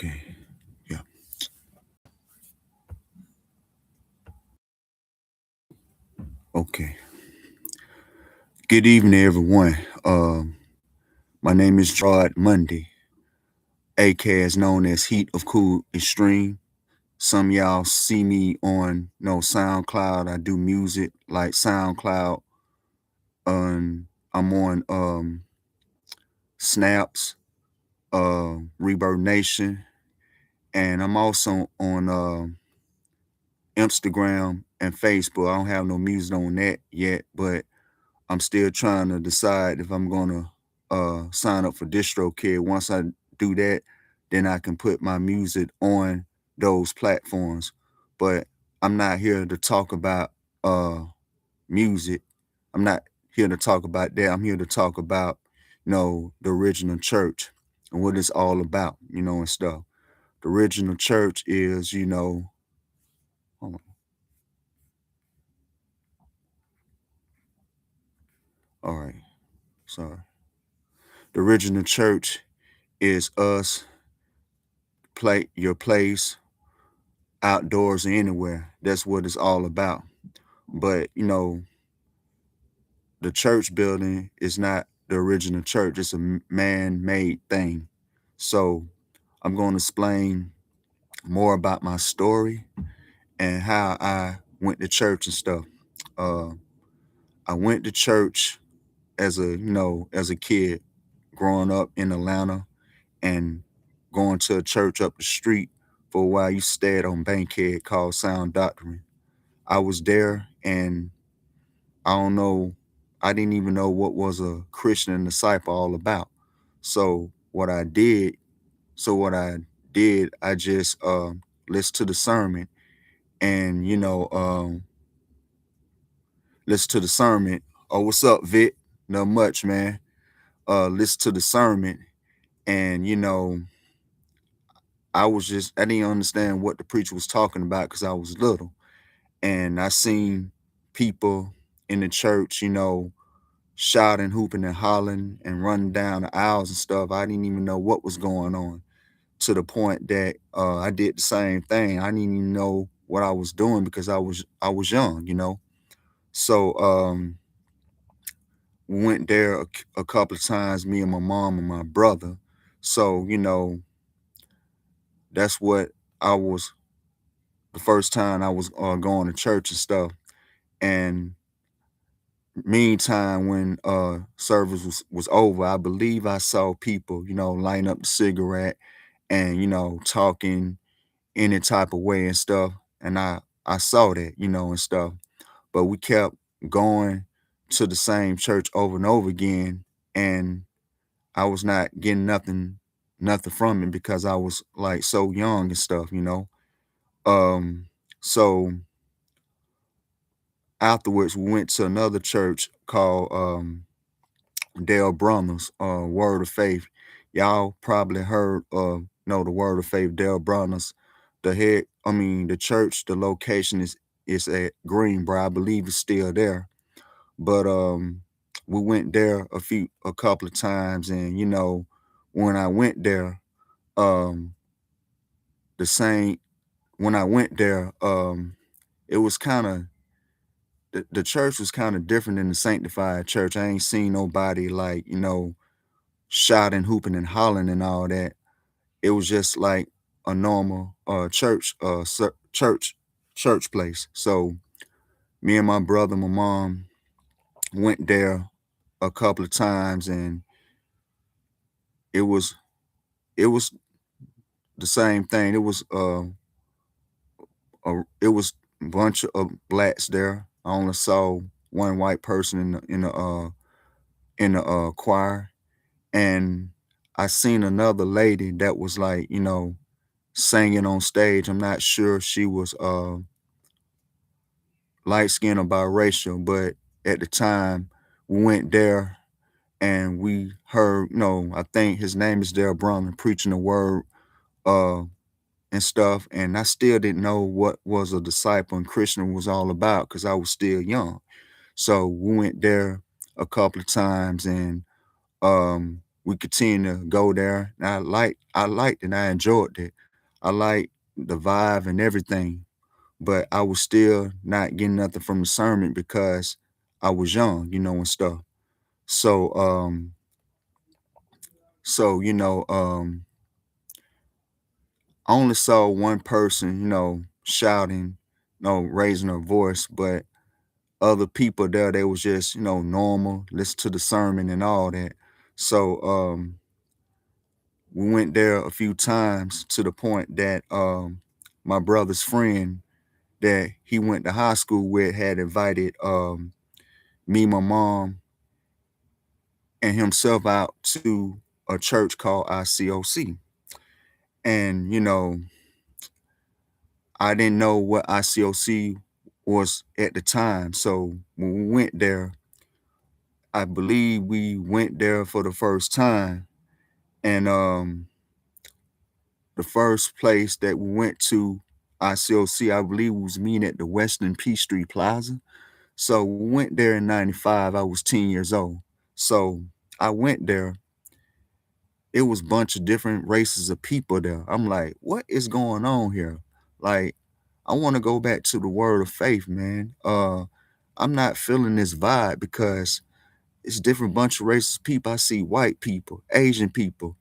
Okay. Yeah. Okay. Good evening, everyone. My name is Gerard Mundy, aka as known as Heat of Cool Extreme. Some of y'all see me on SoundCloud. I do music like SoundCloud. I'm on Snaps, Rebirth Nation, and I'm also on Instagram and Facebook. I don't have no music on that yet, but I'm still trying to decide if I'm gonna sign up for DistroKid. Once I do that, then I can put my music on those platforms. But I'm not here to talk about music. I'm not here to talk about that. I'm here to talk about, the original church and what it's all about, and stuff. The original church is, hold on, all right, sorry. The original church is us, play your place, outdoors or anywhere. That's what it's all about. But the church building is not the original church. It's a man-made thing. So I'm going to explain more about my story and how I went to church and stuff. Uh, I went to church as a kid growing up in Atlanta and going to a church up the street for a while. You stayed on Bankhead called Sound Doctrine. I was there and I don't know, I didn't even know what was a Christian and disciple all about. So what I did, I just listened to the sermon and listen to the sermon. Oh, what's up, Vic? Not much, man. Listen to the sermon and I didn't understand what the preacher was talking about because I was little. And I seen people in the church, shouting, hooping, and hollering and running down the aisles and stuff. I didn't even know what was going on to the point that I did the same thing. I didn't even know what I was doing because I was young. So we went there a couple of times, me and my mom and my brother. So that's what I was the first time I was going to church and stuff. And meantime, when service was over, I believe I saw people, line up the cigarette and talking any type of way and stuff. And I saw that, and stuff. But we kept going to the same church over and over again, and I was not getting nothing from it because I was like so young and stuff. So afterwards we went to another church called Dale Bronner's Word of Faith. Y'all probably heard of know the Word of Faith, Dale Bronner's. The church, the location is at Greenbrier. I believe it's still there. But we went there a couple of times, and when I went there, um the same when I went there, it was kind of the church was kind of different than the sanctified church. I ain't seen nobody like, shouting, hooping, and hollering and all that. It was just like a normal church place. So me and my brother, my mom went there a couple of times, and it was it was the same thing. It was a bunch of blacks there. I only saw one white person in the choir, and I seen another lady that was like, singing on stage. I'm not sure if she was light skinned or biracial, but at the time we went there and we heard, I think his name is Dale Brunner preaching the word uh and stuff. And I still didn't know what was a disciple and Christian was all about because I was still young. So we went there a couple of times, and we continue to go there. And I liked and I enjoyed it. I liked the vibe and everything, but I was still not getting nothing from the sermon because I was young, and stuff. So so I only saw one person, shouting, raising her voice, but other people there, they was just, normal, listen to the sermon and all that. So we went there a few times to the point that my brother's friend that he went to high school with had invited me, my mom, and himself out to a church called ICOC. And I didn't know what ICOC was at the time. So when we went there, I believe we went there for the first time. And the first place that we went to, ICOC, I believe we was meeting at the Western Peachtree Plaza. So we went there in 95. I was 10 years old. So I went there. It was a bunch of different races of people there. I'm like, what is going on here? Like, I want to go back to the word of faith, man. I'm not feeling this vibe because it's different bunch of races of people. I see white people, Asian people,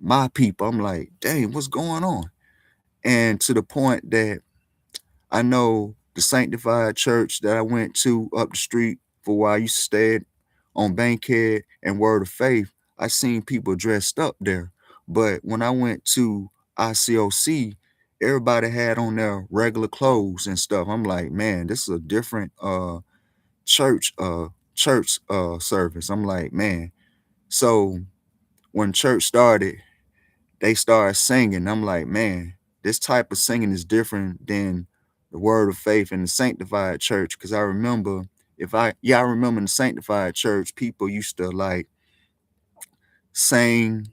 my people. I'm like, dang, what's going on? And to the point that I know the sanctified church that I went to up the street for where I used to stay at on Bankhead and Word of Faith, I seen people dressed up there. But when I went to ICOC, everybody had on their regular clothes and stuff. I'm like, man, this is a different church service. I'm like, man. So when church started, they started singing. I'm like, man, this type of singing is different than the word of faith in the sanctified church. Cause I remember I remember in the sanctified church, people used to like sing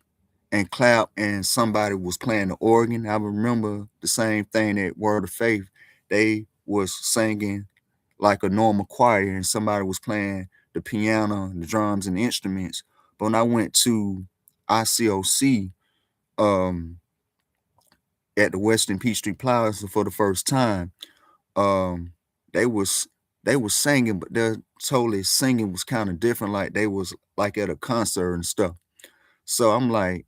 and clap and somebody was playing the organ. I remember the same thing at Word of Faith. They was singing like a normal choir and somebody was playing the piano, the drums and the instruments. But when I went to ICOC, um, at the Western Peachtree Plaza for the first time, um, they was they was singing, but their totally singing was kind of different. Like they was like at a concert and stuff. So I'm like,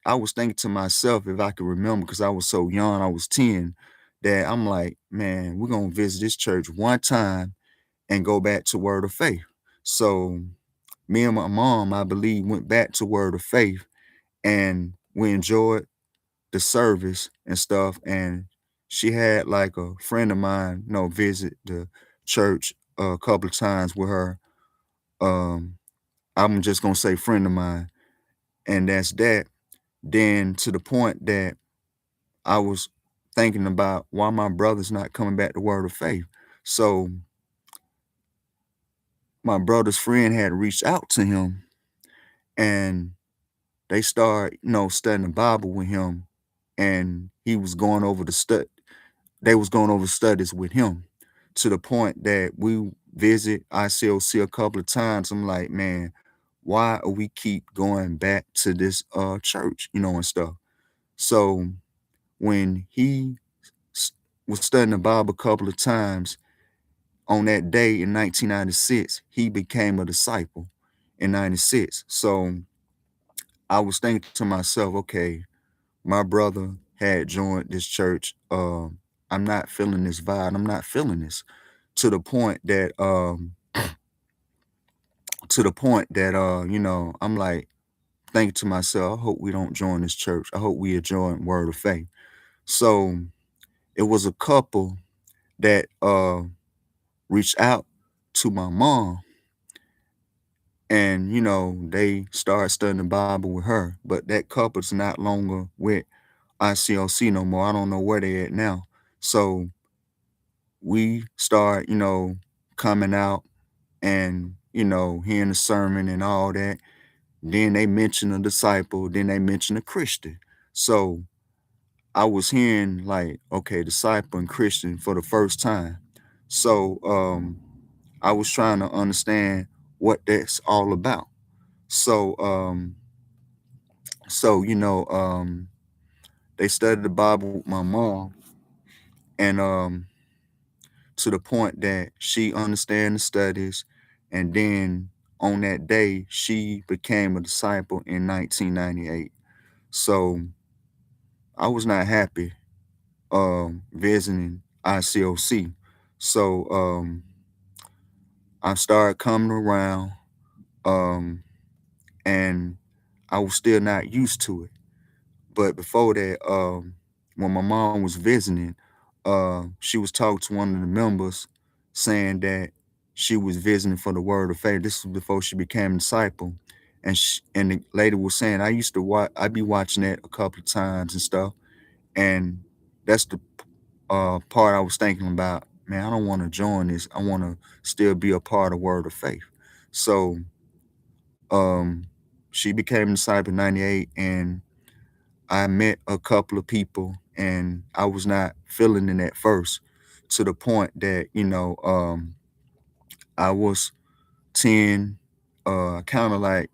I was thinking to myself if I could remember, because I was so young, I was 10, that I'm like, man, we're gonna visit this church one time and go back to Word of Faith. So me and my mom, I believe, went back to Word of Faith and we enjoyed the service and stuff. And she had like a friend of mine, visit the church a couple of times with her. Um, I'm just gonna say friend of mine, and that's that. Then to the point that I was thinking about why my brother's not coming back to Word of Faith. So my brother's friend had reached out to him and they started, studying the Bible with him and he was going over the they was going over studies with him to the point that we visit ICOC a couple of times. I'm like, man, why are we keep going back to this church, and stuff. So when he was studying the Bible a couple of times on that day in 1996, he became a disciple in 96. So I was thinking to myself, okay, my brother had joined this church. I'm not feeling this vibe. I'm not feeling this to the point that I'm like thinking to myself, I hope we don't join this church. I hope we join Word of Faith. So it was a couple that reached out to my mom and they started studying the Bible with her. But that couple's not longer with ICOC no more. I don't know where they at now. So we start, coming out and, hearing the sermon and all that. Then they mention a disciple, then they mention a Christian. So I was hearing like, okay, disciple and Christian for the first time. So I was trying to understand what that's all about. So So, they studied the Bible with my mom, and to the point that she understand the studies, and then on that day she became a disciple in 1998. So I was not happy visiting ICOC. So I started coming around, um and I was still not used to it. But before that, when my mom was visiting, she was talking to one of the members saying that she was visiting for the word of faith. This was before she became a disciple. And the lady was saying, I used to watch, I be watching that a couple of times and stuff. And that's the part I was thinking about. Man, I don't want to join this. I want to still be a part of Word of Faith. So um, she became a disciple in 98, and I met a couple of people, and I was not feeling it at first, to the point that, I was 10, kind of like,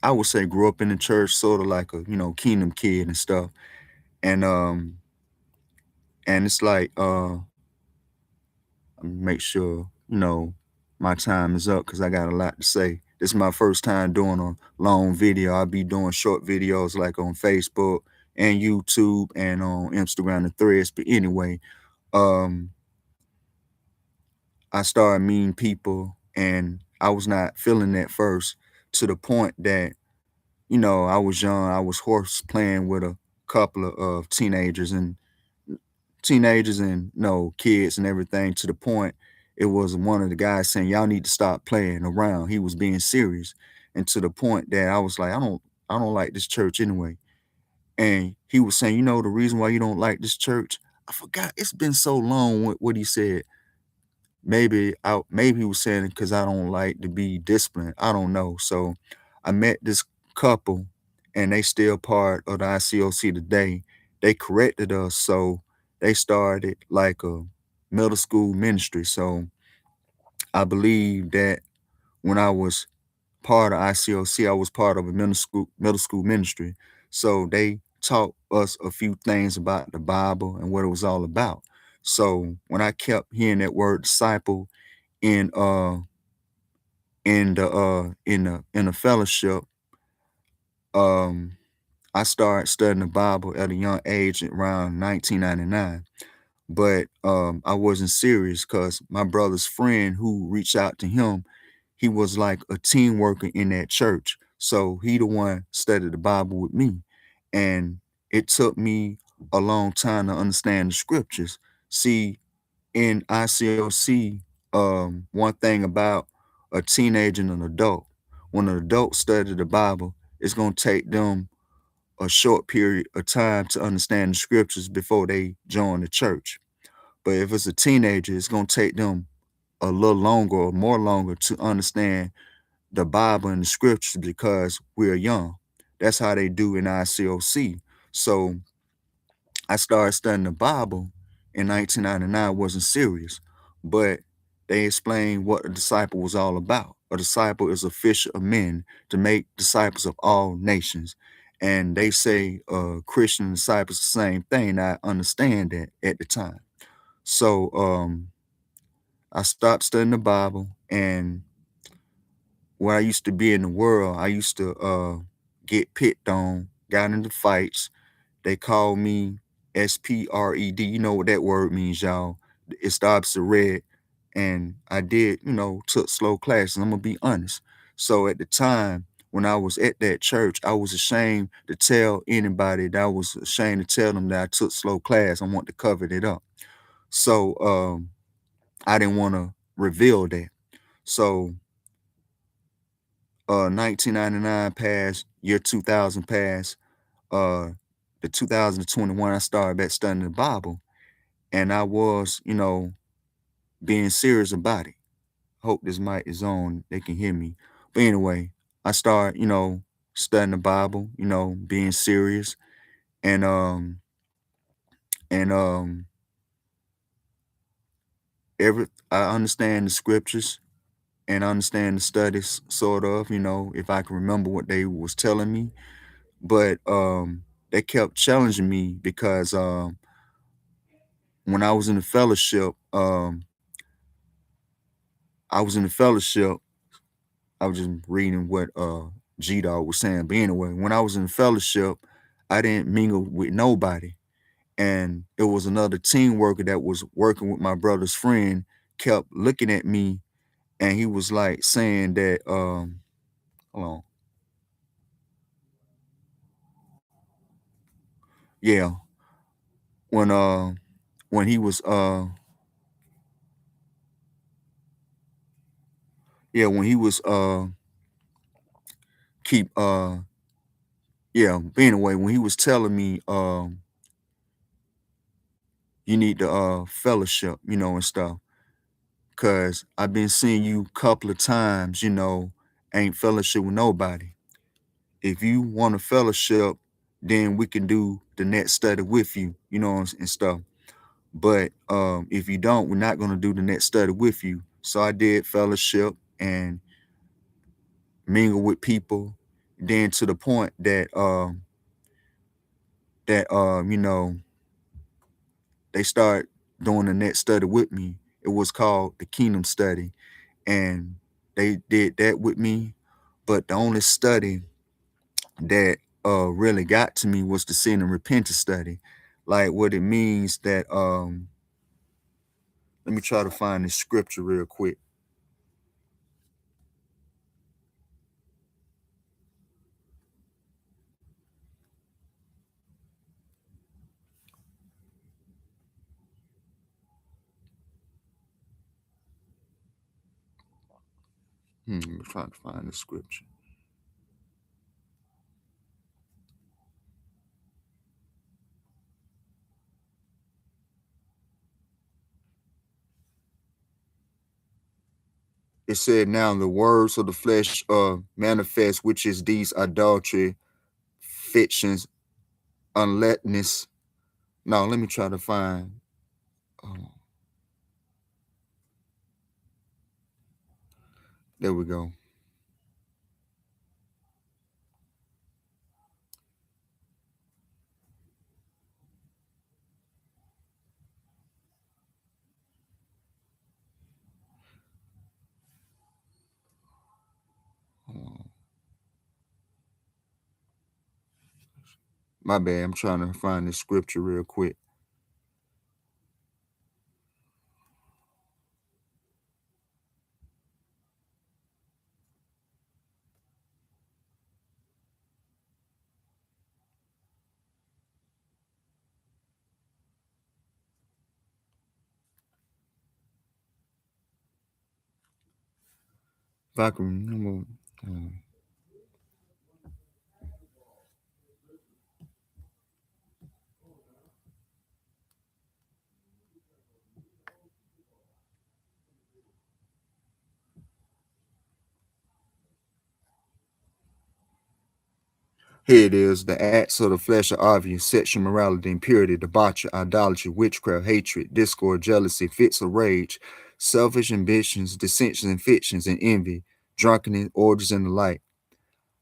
I would say grew up in the church, sort of like a, kingdom kid and stuff. And it's like, make sure, my time is up because I got a lot to say. This is my first time doing a long video. I'll be doing short videos like on Facebook and YouTube and on Instagram and Threads. But anyway, um, I started meeting people, and I was not feeling that first, to the point that, I was young. I was horse playing with a couple of teenagers and kids and everything, to the point it was one of the guys saying, y'all need to stop playing around. He was being serious. And to the point that I was like, I don't like this church anyway. And he was saying, the reason why you don't like this church, I forgot. It's been so long what he said. Maybe he was saying it because I don't like to be disciplined. I don't know. So I met this couple, and they still part of the ICOC today. They corrected us, so they started like a middle school ministry. So I believe that when I was part of ICOC, I was part of a middle school ministry. So they taught us a few things about the Bible and what it was all about. So when I kept hearing that word disciple in the fellowship, um, I started studying the Bible at a young age, around 1999. But I wasn't serious because my brother's friend who reached out to him, he was like a team worker in that church. So he the one studied the Bible with me. And it took me a long time to understand the scriptures. See, in ICOC, one thing about a teenager and an adult, when an adult study the Bible, it's gonna take them a short period of time to understand the scriptures before they join the church. But if it's a teenager, it's gonna take them a little longer or more longer to understand the Bible and the scriptures because we're young. That's how they do in ICOC. So I started studying the Bible in 1999. Wasn't serious, but they explained what a disciple was all about. A disciple is a fisher of men to make disciples of all nations. And they say Christian disciples the same thing. I understand that at the time. So I stopped studying the Bible, and where I used to be in the world, I used to get picked on, got into fights. They call me SPRED. You know what that word means, y'all. It's the opposite red. And I did, took slow classes. I'm gonna be honest. So at the time when I was at that church, I was ashamed to tell anybody that I was ashamed to tell them that I took slow class. I want to cover it up. So I didn't want to reveal that. So 1999 passed, year 2000 passed, uh the 2021 I started back studying the Bible, and I was, being serious about it. Hope this mic is on, they can hear me. But anyway, I started, studying the Bible, being serious, and and I understand the scriptures and I understand the studies, sort of, if I can remember what they was telling me. but they kept challenging me because when I was in the fellowship, I was in the fellowship. I was just reading what G Dog was saying. But anyway, when I was in the fellowship, I didn't mingle with nobody. And it was another team worker that was working with my brother's friend, kept looking at me, and he was like saying that hold on. Yeah, when when he was yeah, when he was keep yeah, but anyway, when he was telling me you need to fellowship, and stuff, cause I've been seeing you couple of times, ain't fellowship with nobody. If you want a fellowship, then we can do the next study with you, and stuff. But if you don't, we're not gonna do the next study with you. So I did fellowship and mingle with people, then to the point that they start doing the next study with me. It was called the Kingdom Study, and they did that with me. But the only study that really got to me was the sin and repentance study, like what it means that let me try to find this scripture real quick. I'm trying to find the scripture. It said, now the words of the flesh manifest, which is these idolatry, fictions, unletness. Now let me try to find. Uh, there we go. Uh, my bad. I'm trying to find this scripture real quick. If I can remember. uh, Here it is. The acts of the flesh are obvious: sexual morality, impurity, debauchery, idolatry, witchcraft, hatred, discord, jealousy, fits of rage, selfish ambitions, dissensions and fictions, and envy, drunkenness, orgies, and the like.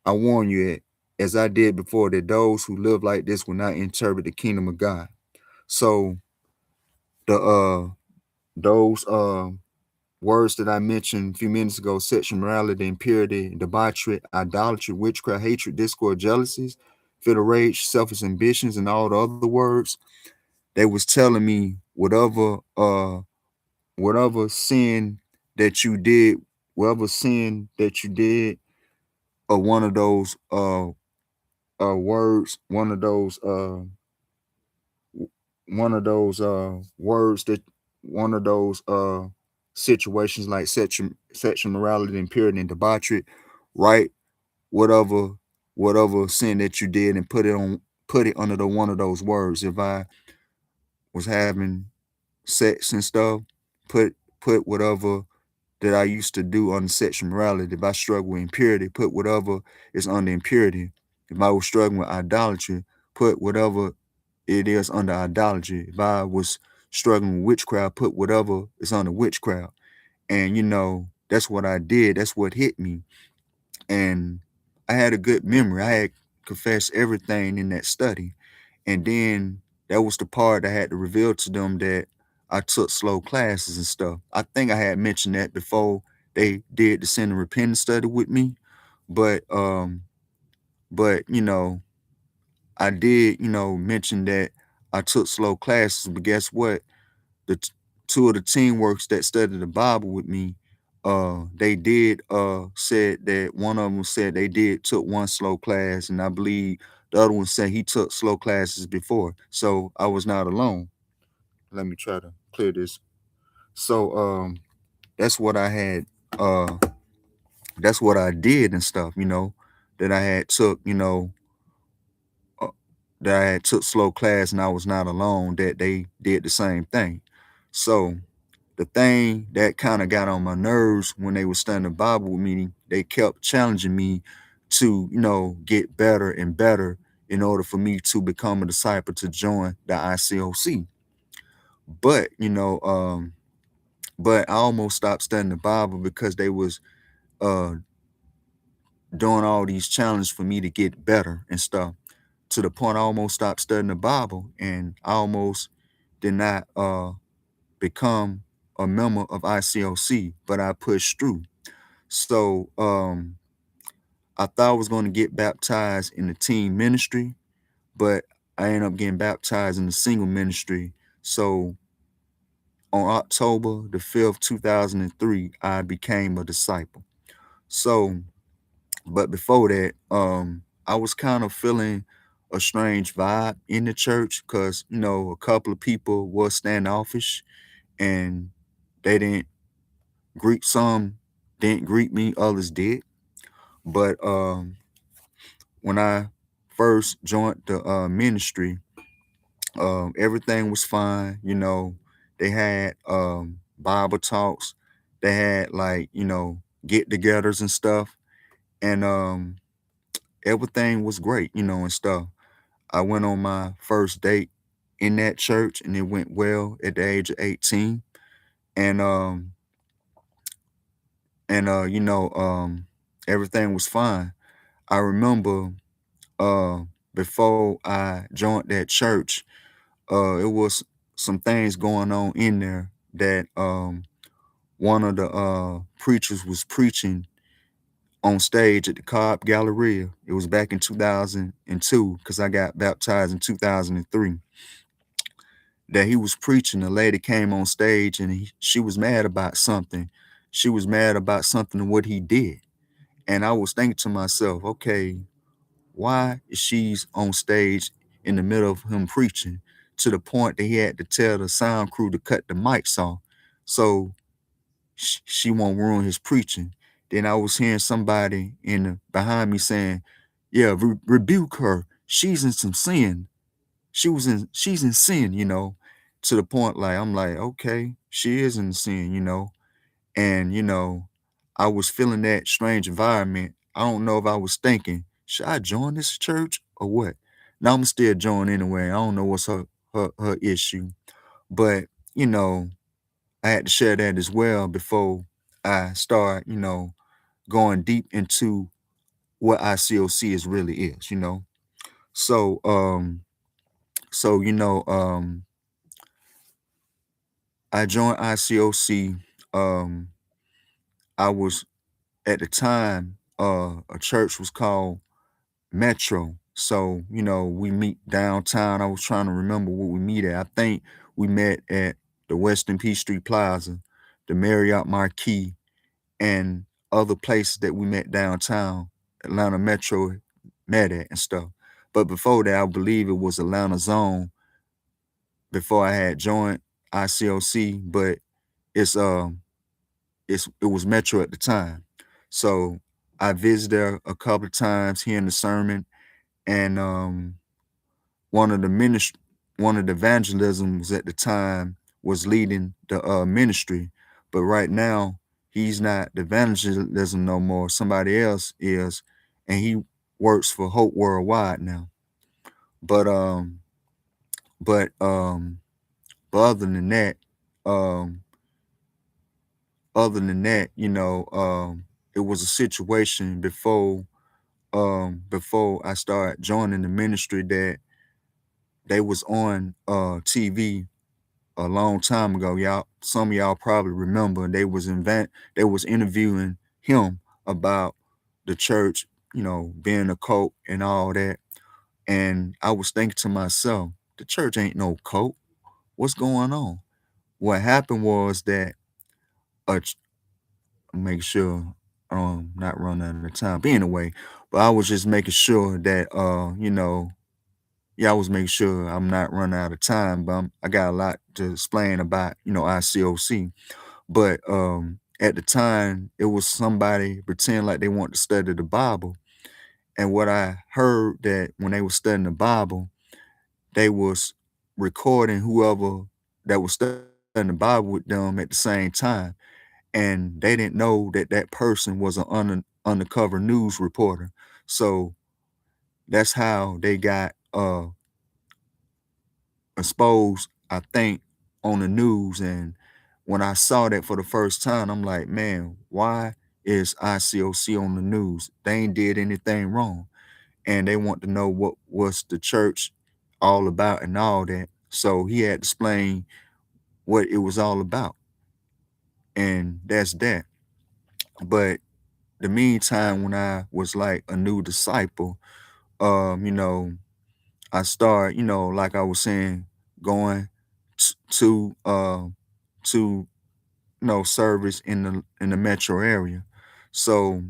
I warn you, as I did before, that those who live like this will not inherit the kingdom of God. So the those words that I mentioned a few minutes ago: sexual morality, impurity, debauchery, idolatry, witchcraft, hatred, discord, jealousies, fit of rage, selfish ambitions, and all the other words, they was telling me whatever sin that you did, whatever sin that you did, or one of those words, one of those words that one of those situations like sexual morality, impurity, and debauchery, right? Whatever whatever sin that you did, and put it under the one of those words. If I was having sex and stuff, put whatever that I used to do under sexual morality. If I struggle with impurity, put whatever is under impurity. If I was struggling with idolatry, put whatever it is under idolatry. If I was struggling with witchcraft, put whatever is under witchcraft. And that's what I did. That's what hit me. And I had a good memory. I had confess everything in that study. And then that was the part I had to reveal to them that I took slow classes and stuff. I think I had mentioned that before they did the sin and repentance study with me, but I did, mention that I took slow classes. But guess what? The two of the teamworks that studied the Bible with me, they did said that one of them said they did took one slow class, and I believe the other one said he took slow classes before. So I was not alone. Let me try to clear this. So that's what I had that's what I did and stuff, that I had took, uh, that I had took slow class and I was not alone, that they did the same thing. So the thing that kind of got on my nerves when they were studying the Bible with me, they kept challenging me to, get better and better in order for me to become a disciple to join the ICOC. But, but I almost stopped studying the Bible because they was uh doing all these challenges for me to get better and stuff. To the point I almost stopped studying the Bible and I almost did not become a member of ICOC, but I pushed through. So I thought I was going to get baptized in the team ministry, but I ended up getting baptized in the single ministry. So on October the 5th, 2003, I became a disciple. So, but before that, I was kind of feeling a strange vibe in the church because, a couple of people were standoffish and they didn't some didn't greet me, others did. But when I first joined the ministry, everything was fine. They had Bible talks, they had like get-togethers and stuff, and everything was great, and stuff. I went on my first date in that church, and it went well at the age of 18, and everything was fine. I remember uh before I joined that church, it was some things going on in there that one of the preachers was preaching on stage at the Cobb Galleria. It was back in 2002 because I got baptized in 2003. That he was preaching, a lady came on stage and she was mad about something. She was mad about something of what he did. And I was thinking to myself, okay, why is she's on stage in the middle of him preaching to the point that he had to tell the sound crew to cut the mics off so she won't ruin his preaching? Then I was hearing somebody behind me saying, "Yeah, rebuke her. She's in some sin. She's in sin." To the point like I'm like, okay, she is in sin, and I was feeling that strange environment. I don't know if I was thinking, should I join this church or what? Now I'm still join anyway. I don't know what's her issue. But, I had to share that as well before I start, going deep into what ICOC is really is. So so I joined ICOC. I was at the time, a church was called Metro. So, we meet downtown. I was trying to remember what we meet at. I think we met at the Western Peachtree Plaza, the Marriott Marquis, and other places that we met downtown, Atlanta Metro met at and stuff. But before that, I believe it was Atlanta Zone before I had joined ICOC, but it's it was Metro at the time. So I visited there a couple of times hearing the sermon, and one of the one of the evangelisms at the time was leading the ministry, but right now he's not the evangelism no more. Somebody else is, and he works for Hope Worldwide now. But but um, but um, other than that, it was a situation before before I started joining the ministry that they was on TV a long time ago. Y'all, some of y'all probably remember they was interviewing him about the church, being a cult and all that. And I was thinking to myself, the church ain't no cult. What's going on? What happened was that uh ch- make sure not run out of time. But anyway, but I was just making sure that yeah, I was making sure I'm not running out of time, but I got a lot to explain about, ICOC. But at the time, it was somebody pretending like they wanted to study the Bible. And what I heard that when they were studying the Bible, they was recording whoever that was studying the Bible with them at the same time. And they didn't know that that person was an undercover news reporter. So that's how they got exposed, I think, on the news. And when I saw that for the first time, I'm like, man, why is ICOC on the news? They ain't did anything wrong. And they want to know what was the church all about and all that. So he had to explain what it was all about. And that's that. But the meantime, when I was like a new disciple, you know, I started, like I was saying, going to service in the metro area. So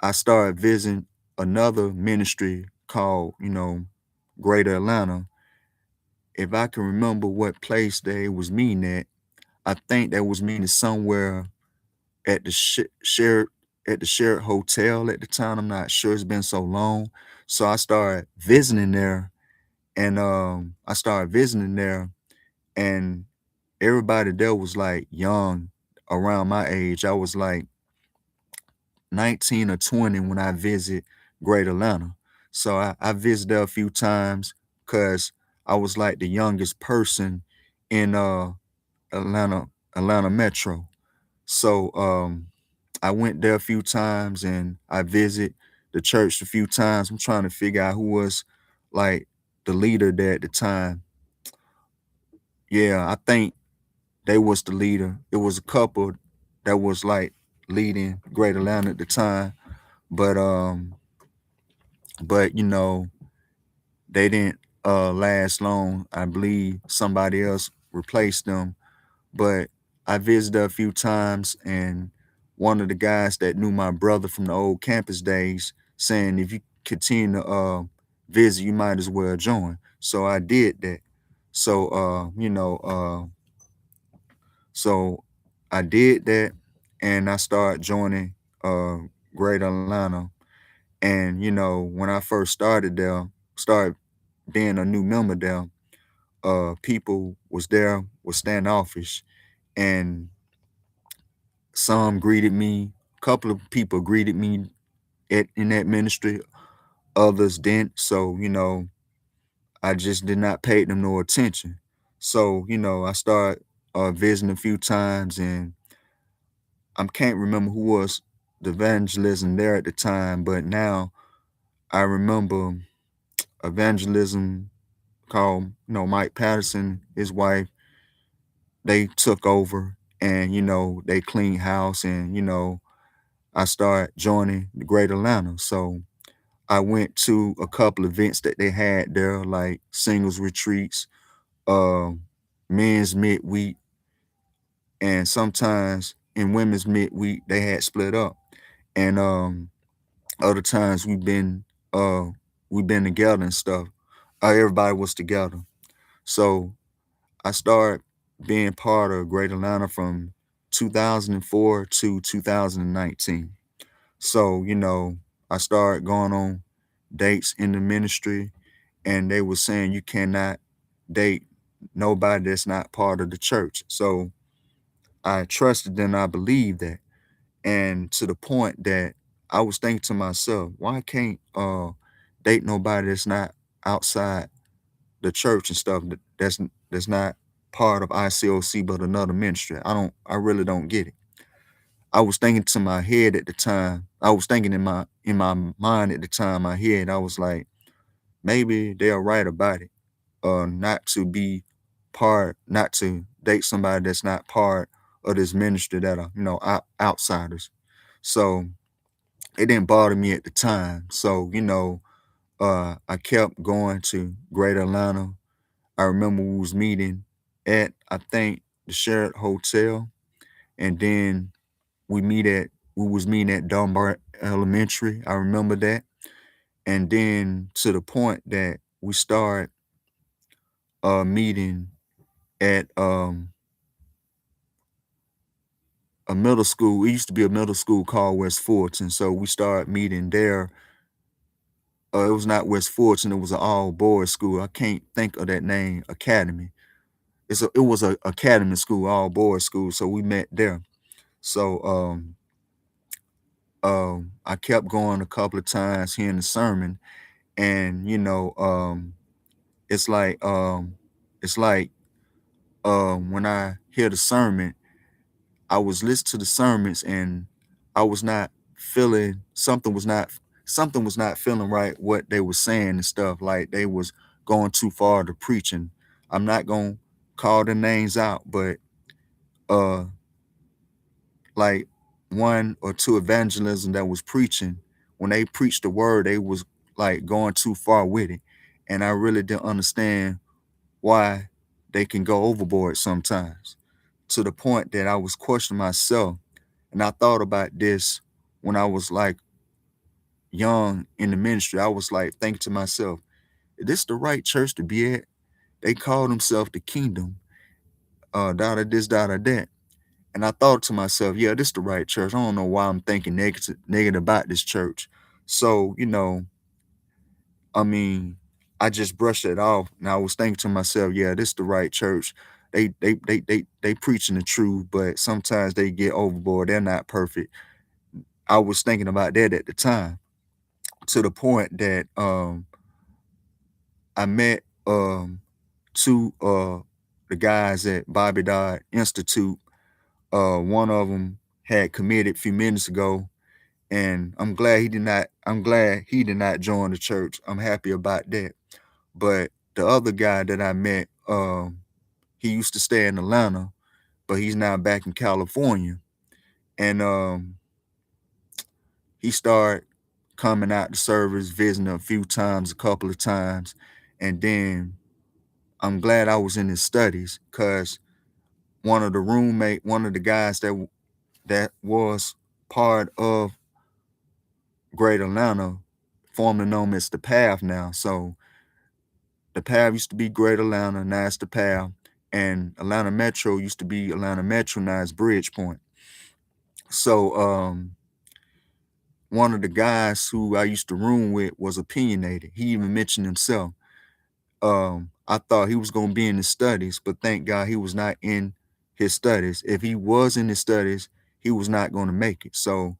I started visiting another ministry called, Greater Atlanta. If I can remember what place they was meeting at, I think that was meeting somewhere at the shared hotel at the time. I'm not sure. It's been so long. So I started visiting there, and and everybody there was like young, around my age. I was like 19 or 20 when I visit Great Atlanta. So I visited there a few times because I was like the youngest person in Atlanta, Atlanta Metro. So I went there a few times and I visit the church a few times. I'm trying to figure out who was like the leader there at the time. Yeah, I think they was the leader. It was a couple that was like leading Great Atlanta at the time. But they didn't last long. I believe somebody else replaced them. But I visited a few times, and one of the guys that knew my brother from the old campus days saying if you continue to visit, you might as well join. So I did that. So so I did that, and I started joining uh Great Atlanta. And when I first started being a new member there, people was standoffish, and some greeted me. A couple of people greeted me in that ministry, others didn't. So I just did not pay them no attention. So I started visiting a few times, and I can't remember who was the evangelism there at the time, but now I remember evangelism called, Mike Patterson, his wife. They took over, and they cleaned house, and I started joining the Great Atlanta. So I went to a couple events that they had there, like singles retreats, uh, men's midweek, and sometimes in women's midweek they had split up. And other times uh we've been together and stuff. Everybody was together. So I started being part of Great Atlanta from 2004 to 2019. So, I started going on dates in the ministry, and they were saying you cannot date nobody that's not part of the church. So I trusted and I believed that. And to the point that I was thinking to myself, why can't date nobody that's not outside the church and stuff that's not part of ICOC but another ministry? I really don't get it. I was thinking to my head at the time. I was thinking in my mind at the time, my head, I was like, maybe they're right about it. Not to be not to date somebody that's not part of this ministry that are, outsiders. So it didn't bother me at the time. So, I kept going to Greater Atlanta. I remember we was meeting at, I think, the Sheraton Hotel, and then we was meeting at Dunbar Elementary. I remember that. And then to the point that we started meeting at a middle school. It used to be a middle school called West Fulton. So we started meeting there. It was not West Fulton, it was an all boys school. I can't think of that name, Academy. It was a academy school, all boys school. So we met there. So I kept going a couple of times hearing the sermon, and it's like it's like when I hear the sermon, I was listening to the sermons, and I was not feeling something was not feeling right what they were saying and stuff. Like they was going too far to preaching. I'm not gonna call the names out, but uh like one or two evangelism that was preaching, when they preached the word, they was like going too far with it. And I really didn't understand why they can go overboard sometimes, to the point that I was questioning myself. And I thought about this when I was like young in the ministry. I was like thinking to myself, is this the right church to be at? They call themselves the kingdom, da this, da that. And I thought to myself, yeah, this the right church. I don't know why I'm thinking negative about this church. So, I mean, I just brushed it off, and I was thinking to myself, yeah, this the right church. They preaching the truth, but sometimes they get overboard. They're not perfect. I was thinking about that at the time, to the point that I met two the guys at Bobby Dodd Institute. One of them had committed a few minutes ago, and I'm glad he did not join the church. I'm happy about that. But the other guy that I met, he used to stay in Atlanta, but he's now back in California. And he started coming out to service, visiting a few times, a couple of times. And then I'm glad I was in his studies, because one of the guys that was part of Great Atlanta, formerly known as the Path now. So the Path used to be Great Atlanta, now it's the Path. And Atlanta Metro used to be Atlanta Metro, now it's Bridgepoint. So one of the guys who I used to room with was opinionated. He even mentioned himself. I thought he was gonna be in his studies, but thank God he was not in his studies. If he was in his studies, he was not gonna make it. So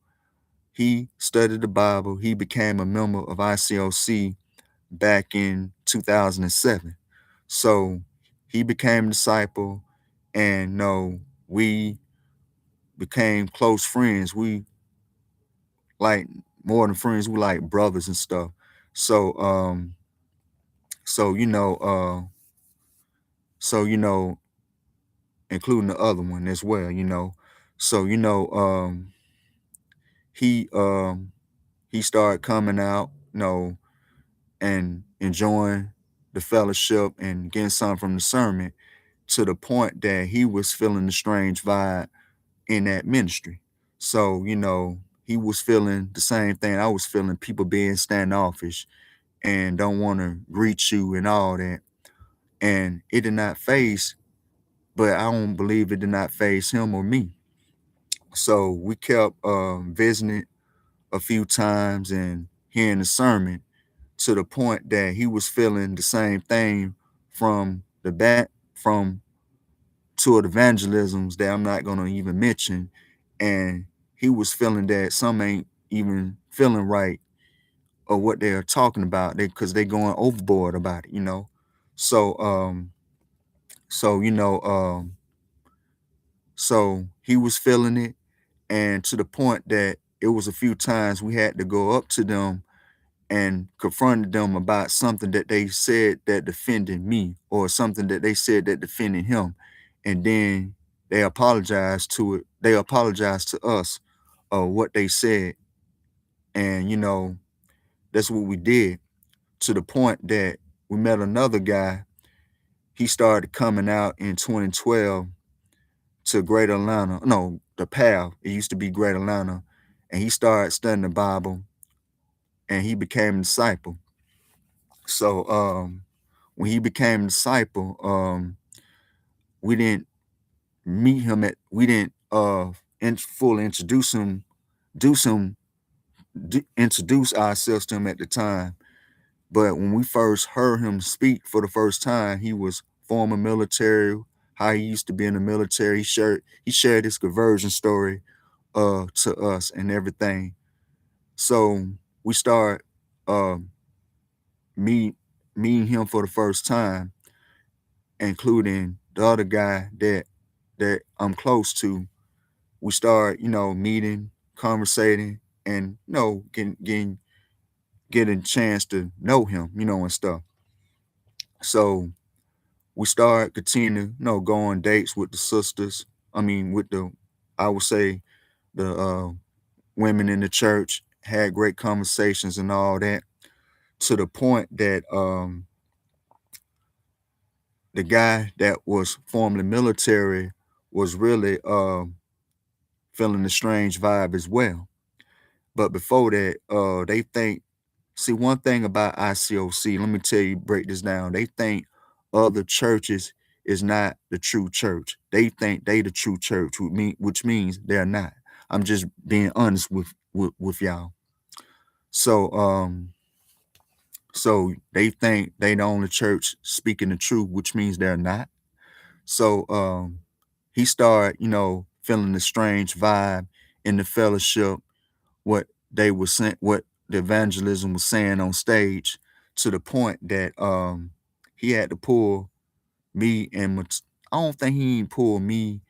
he studied the Bible. He became a member of ICOC back in 2007. So he became a disciple, and no, we became close friends. We like more than friends, we like brothers and stuff. So so so including the other one as well. So he he started coming out, and enjoying the fellowship and getting something from the sermon, to the point that he was feeling the strange vibe in that ministry. So, he was feeling the same thing I was feeling, people being standoffish and don't want to greet you and all that. And it did not phase, but I don't believe it did not phase him or me. So we kept visiting a few times and hearing the sermon, to the point that he was feeling the same thing from the back from two of the evangelisms that I'm not gonna even mention. And he was feeling that some ain't even feeling right, or what they're talking about, because they're going overboard about it. So so so he was feeling it, And to the point that it was a few times we had to go up to them and confronted them about something that they said that defended me or something that they said that defended him. And then they apologized to it. They apologized to us of what they said. And, that's what we did, to the point that we met another guy. He started coming out in 2012 to Greater Atlanta. No, the PAL. It used to be Greater Atlanta. And he started studying the Bible and he became a disciple. So when he became a disciple, we didn't meet him at we didn't fully introduce him, do some introduce ourselves to him at the time. But when we first heard him speak for the first time, he was former military, how he used to be in the military. He shared his conversion story to us and everything. So we start um meet meeting him for the first time, including the other guy that I'm close to. We start, meeting, conversating, and getting a chance to know him, and stuff. So we start continue, go on dates with the sisters. I mean, with I would say the women in the church, had great conversations and all that, to the point that the guy that was formerly military was really feeling a strange vibe as well. But before that, they think, see, one thing about ICOC, let me tell you, break this down. They think other churches is not the true church. They think they the true church, which means they're not. I'm just being honest with y'all. So so they think they the only church speaking the truth, which means they're not. So he started, feeling the strange vibe in the fellowship, what they were saying, what the evangelism was saying on stage, to the point that he had to pull me and I don't think he even pulled me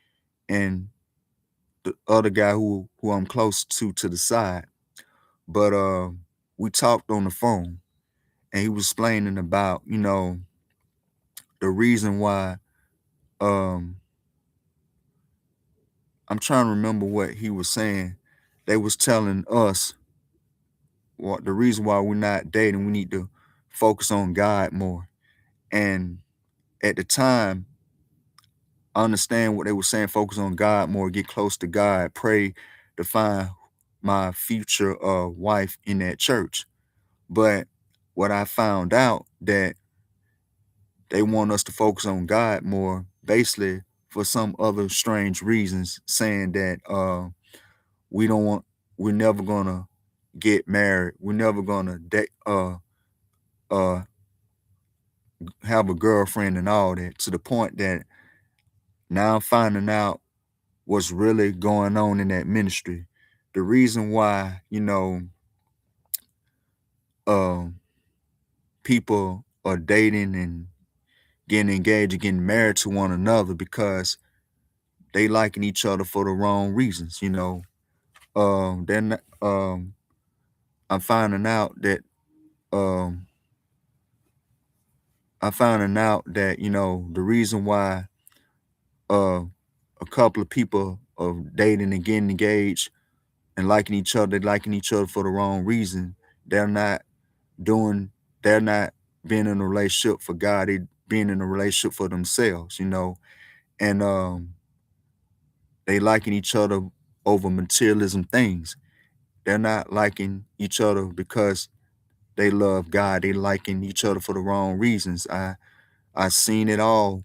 and the other guy who I'm close to the side, but we talked on the phone and he was explaining about, the reason why um I'm trying to remember what he was saying. They was telling us what the reason why we're not dating, we need to focus on God more. And at the time, I understand what they were saying, focus on God more, get close to God, pray to find my future wife in that church. But what I found out, that they want us to focus on God more, basically for some other strange reasons, saying that we don't want, we're never gonna get married, we're never gonna date, uh have a girlfriend and all that, to the point that now I'm finding out what's really going on in that ministry. The reason why, um, people are dating and getting engaged and getting married to one another, because they liking each other for the wrong reasons, Then I'm finding out that um the reason why uh a couple of people are dating and getting engaged and liking each other for the wrong reason. They're not doing, they're not being in a relationship for God, they being in a relationship for themselves, and they liking each other over materialism things. They're not liking each other because they love God. They liking each other for the wrong reasons. I seen it all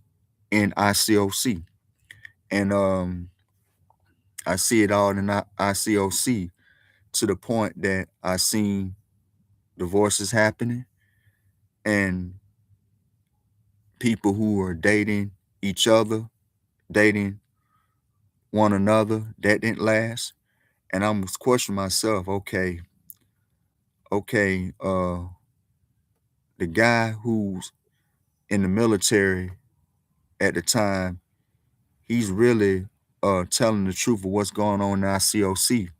in ICOC. And I see it all in ICOC, to the point that I seen divorces happening and people who are dating each other, dating one another, that didn't last. And I was questioning myself, okay, the guy who's in the military at the time, he's really telling the truth of what's going on in ICOC.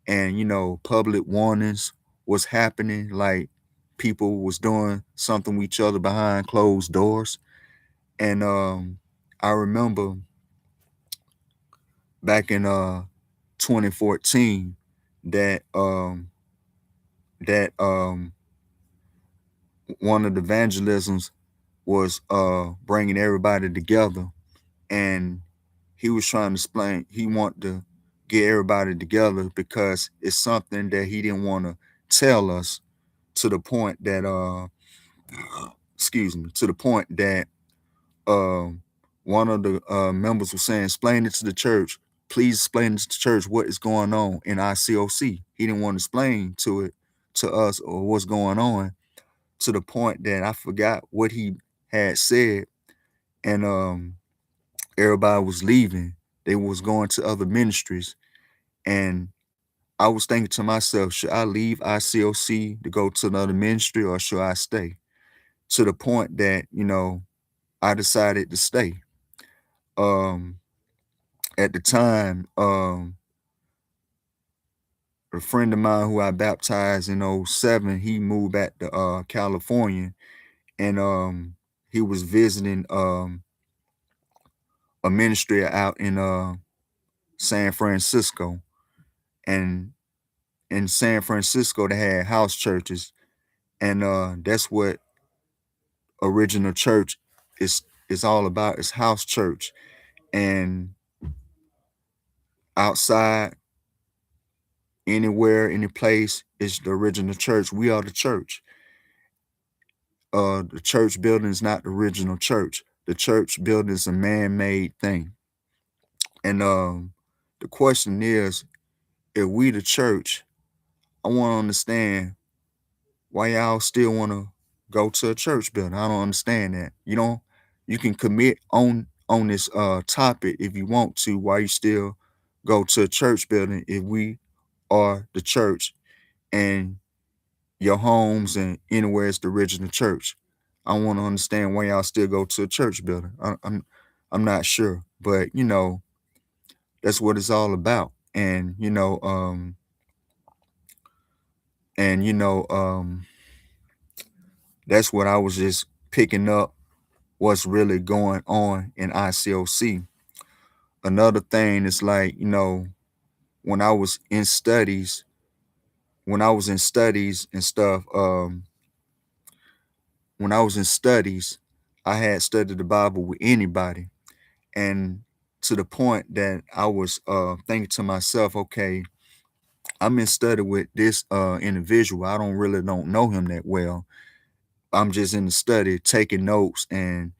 And, public warnings was happening, like people was doing something with each other behind closed doors. And I remember back in 2014 that that one of the evangelisms was bringing everybody together, and he was trying to explain he wanted to get everybody together because it's something that he didn't want to tell us, to the point that excuse me, to the point that um one of the members was saying, explain it to the church, please explain it to the church what is going on in ICOC. He didn't want to explain to us or what's going on, to the point that I forgot what he had said. And everybody was leaving, they was going to other ministries. And I was thinking to myself, should I leave ICOC to go to another ministry, or should I stay? To the point that, I decided to stay. Um, at the time, a friend of mine who I baptized in '07, he moved back to California, and he was visiting a ministry out in San Francisco. And in San Francisco, they had house churches, and that's what original church is all about. It's house church. And outside, anywhere, any place, is the original church. We are the church. The church building is not the original church. The church building is a man-made thing. And the question is, if we the church, I want to understand why y'all still want to go to a church building. I don't understand that. You can commit on this topic if you want to, why you still go to a church building if we are the church, and your homes and anywhere is the original church. I want to understand why y'all still go to a church building. I'm not sure, but that's what it's all about. And that's what I was just picking up, what's really going on in ICOC. Another thing is, like, when I was in studies, and stuff, when I was in studies, I had studied the Bible with anybody. And to the point that I was thinking to myself, okay, I'm in study with this individual. I don't know him that well. I'm just in the study taking notes, and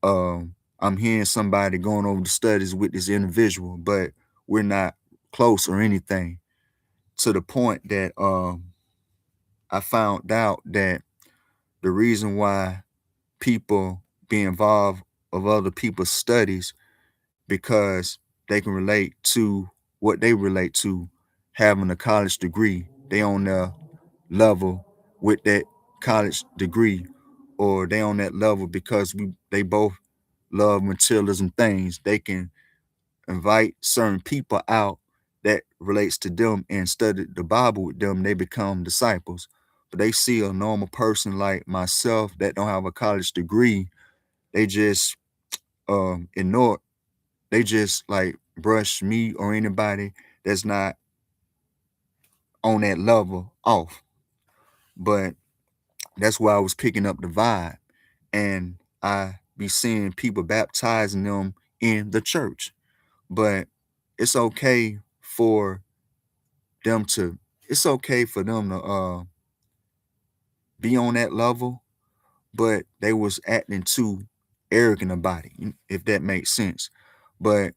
I'm hearing somebody going over the studies with this individual, but we're not close or anything. To the point that I found out that the reason why people be involved of other people's studies, because they can relate to what they relate to, having a college degree. They on their level with that college degree, or they on that level because they both love materialism things. They can invite certain people out that relates to them and study the Bible with them. They become disciples. But they see a normal person like myself that don't have a college degree, they just ignore. They just like brush me or anybody that's not on that level off. But that's why I was picking up the vibe, and I be seeing people baptizing them in the church. But it's okay for them to it's okay for them to be on that level, but they was acting too arrogant about it, if that makes sense. But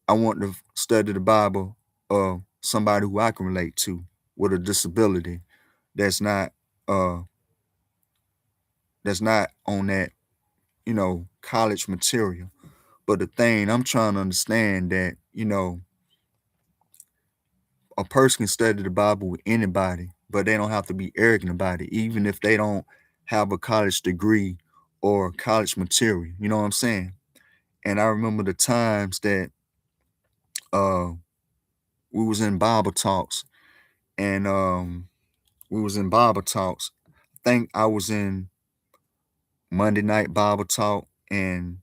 I want to study the Bible of somebody who I can relate to with a disability, that's not uh on that, college material. But the thing I'm trying to understand, that, a person can study the Bible with anybody, but they don't have to be arrogant about it, even if they don't have a college degree or college material. You know what I'm saying? And I remember the times that uh we was in Bible talks, and we was in Bible talks. I think I was in Monday night Bible talk, and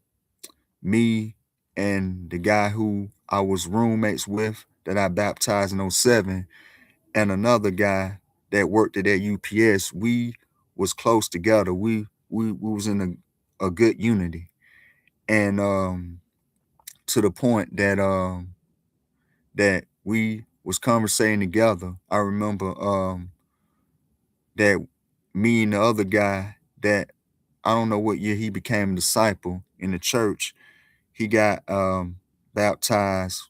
me and the guy who I was roommates with that I baptized in '07, and another guy that worked at that UPS, we was close together. We was in a good unity. And to the point that that we was conversating together. I remember that me and the other guy that I don't know what year he became a disciple in the church. He got baptized.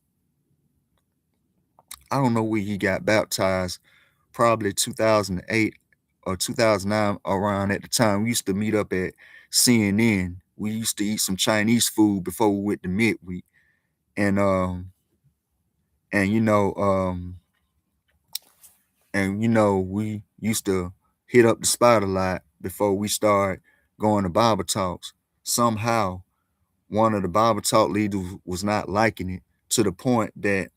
I don't know where he got baptized, probably 2008 or 2009, around at the time. We used to meet up at CNN. We used to eat some Chinese food before we went to midweek. And and you know, we used to hit up the spot a lot before we started going to Bible talks. Somehow, one of the Bible talk leaders was not liking it, to the point that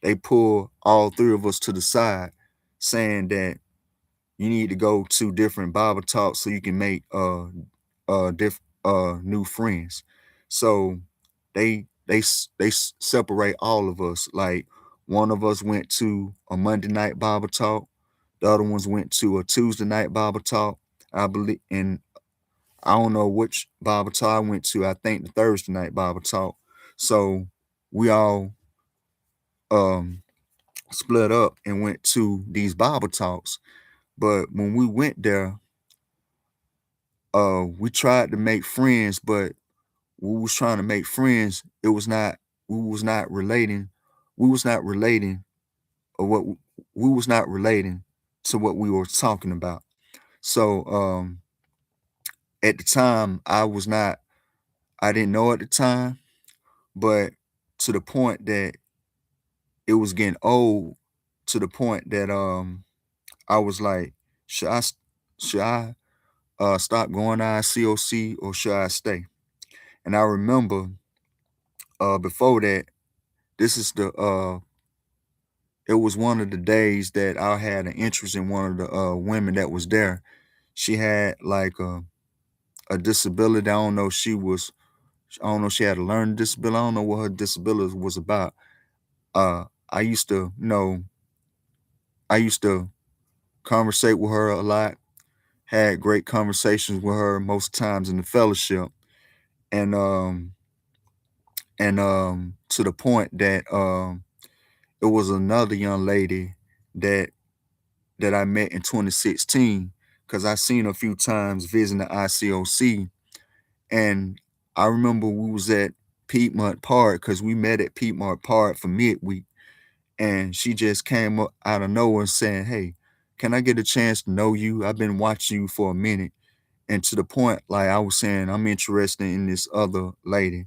they pulled all three of us to the side, saying that you need to go to different Bible talks so you can make new friends. So they separate all of us. Like, one of us went to a Monday night Bible talk, the other ones went to a Tuesday night Bible talk, I believe. And I don't know which Bible talk I went to. I think the Thursday night Bible talk. So we all um split up and went to these Bible talks. But when we went there, we tried to make friends, but we was trying to make friends. It was not, we was not relating, we was not relating, or what we was not relating to what we were talking about. So at the time, I didn't know at the time, but to the point that it was getting old, to the point that I was like, should I should I stop going to ICOC, or should I stay? And I remember before that, this is the it was one of the days that I had an interest in one of the women that was there. She had like a disability. I don't know, she had a learning disability. I don't know what her disability was about. I used to, I used to conversate with her a lot, had great conversations with her most times in the fellowship. And to the point that it was another young lady that I met in 2016, because I seen her a few times visiting the ICOC. And I remember we was at Piedmont Park, because we met at Piedmont Park for midweek. And she just came up out of nowhere saying, "Hey, can I get a chance to know you? I've been watching you for a minute." And to the point, like I was saying, I'm interested in this other lady.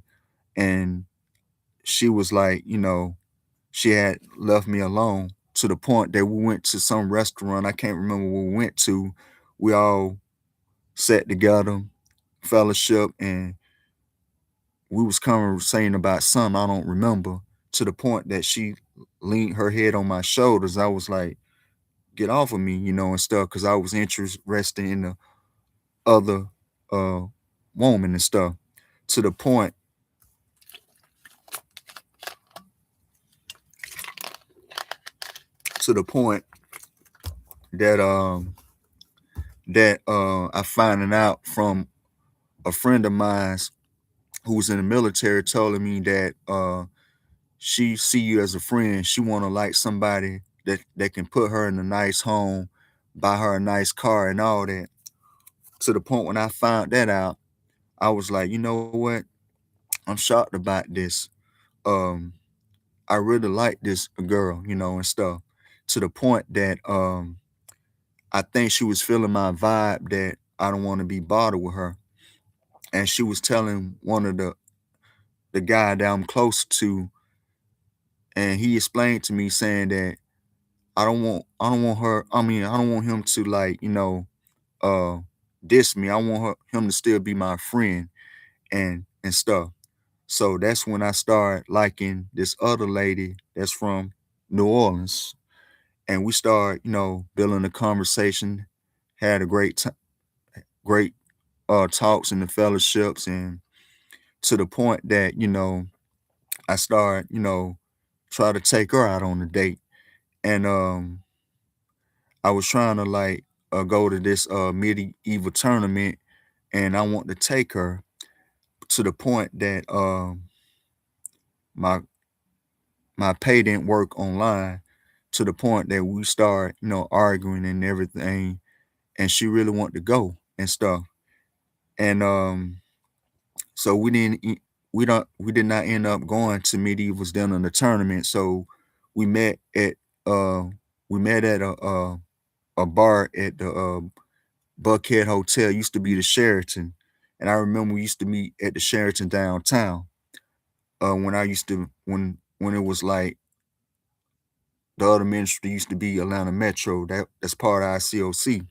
And she was like, she had left me alone, to the point that we went to some restaurant. I can't remember what we went to. We all sat together, fellowship, and we was conversating about something I don't remember, to the point that she leaned her head on my shoulders. I was like, get off of me, and stuff, because I was interested in the other uh woman and stuff, to the point to the point that I finding out from a friend of mine who was in the military, telling me that she see you as a friend. She want to like somebody that can put her in a nice home, buy her a nice car and all that. To the point when I found that out, I was like, you know what? I'm shocked about this. Um, I really like this girl, and stuff. To the point that I think she was feeling my vibe, that I don't want to be bothered with her. And she was telling one of the guy that I'm close to, and he explained to me, saying that I don't want him to, like, uh diss me. I want him to still be my friend and stuff. So that's when I started liking this other lady that's from New Orleans. And we started, building a conversation, had a great talks in the fellowships, and to the point that, I started, try to take her out on a date. And I was trying to like go to this medieval tournament, and I want to take her to the point that my my pay didn't work online, to the point that we start, arguing and everything, and she really wanted to go and stuff. And so we did not end up going to Medieval's dinner in the tournament. So we met at uh we met at a bar at the Buckhead Hotel, used to be the Sheraton. And I remember we used to meet at the Sheraton downtown. When I used to when it was like the other ministry used to be Atlanta Metro. That's part of ICOC.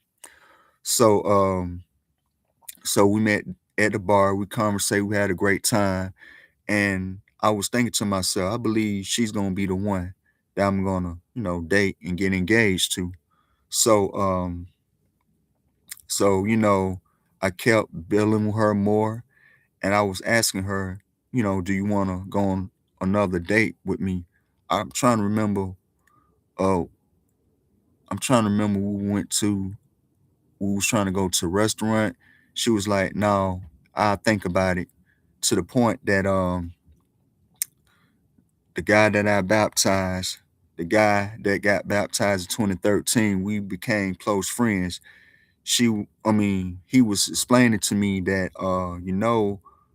So so we met at the bar, we conversated, we had a great time. And I was thinking to myself, I believe she's gonna be the one that I'm gonna, date and get engaged to. So I kept building with her more, and I was asking her, do you wanna go on another date with me? I'm trying to remember uh I'm trying to remember we was trying to go to a restaurant. She was like, no, I'll think about it, to the point that the guy that I baptized, the guy that got baptized in 2013, we became close friends. He was explaining to me that,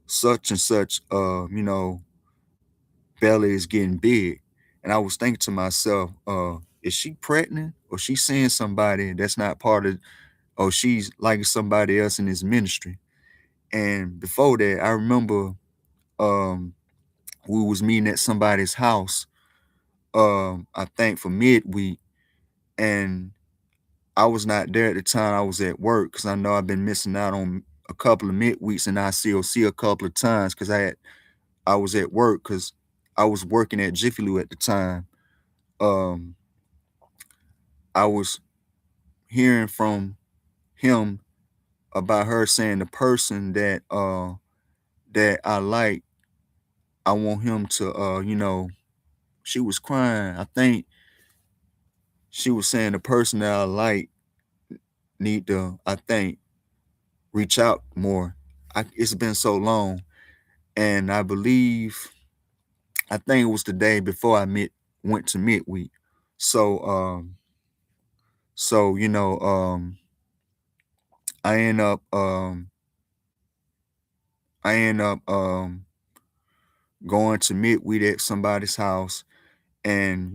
such and such, belly is getting big. And I was thinking to myself, is she pregnant, or she seeing somebody that's not part of, or she's like somebody else in his ministry? And before that, I remember um, we was meeting at somebody's house, I think for midweek, and I was not there at the time. I was at work, because I know I've been missing out on a couple of midweeks, and I still see a couple of times because I was at work, because I was working at Jiffy Lube at the time. Um, I was hearing from him about her saying the person that I like, I want him to she was crying. I think she was saying the person that I like need to, I think, reach out more. It's been so long, and I think it was the day before went to midweek. So so I end up I end up going to midweek at somebody's house, and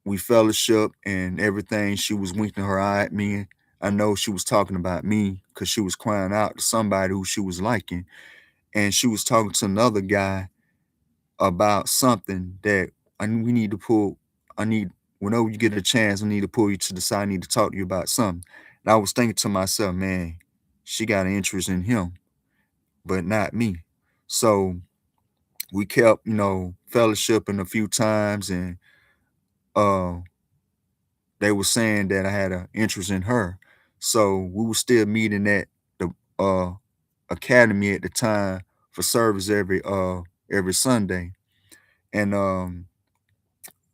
we fellowship and everything. She was winking her eye at me. I know she was talking about me, because she was crying out to somebody who she was liking, and she was talking to another guy about something that we need to pull. I need Whenever you get a chance, I need to pull you to the side. I need to talk to you about something. And I was thinking to myself, man, she got an interest in him, but not me. So we kept, fellowshipping a few times, and uh they were saying that I had an interest in her. So we were still meeting at the academy at the time for service every Sunday. And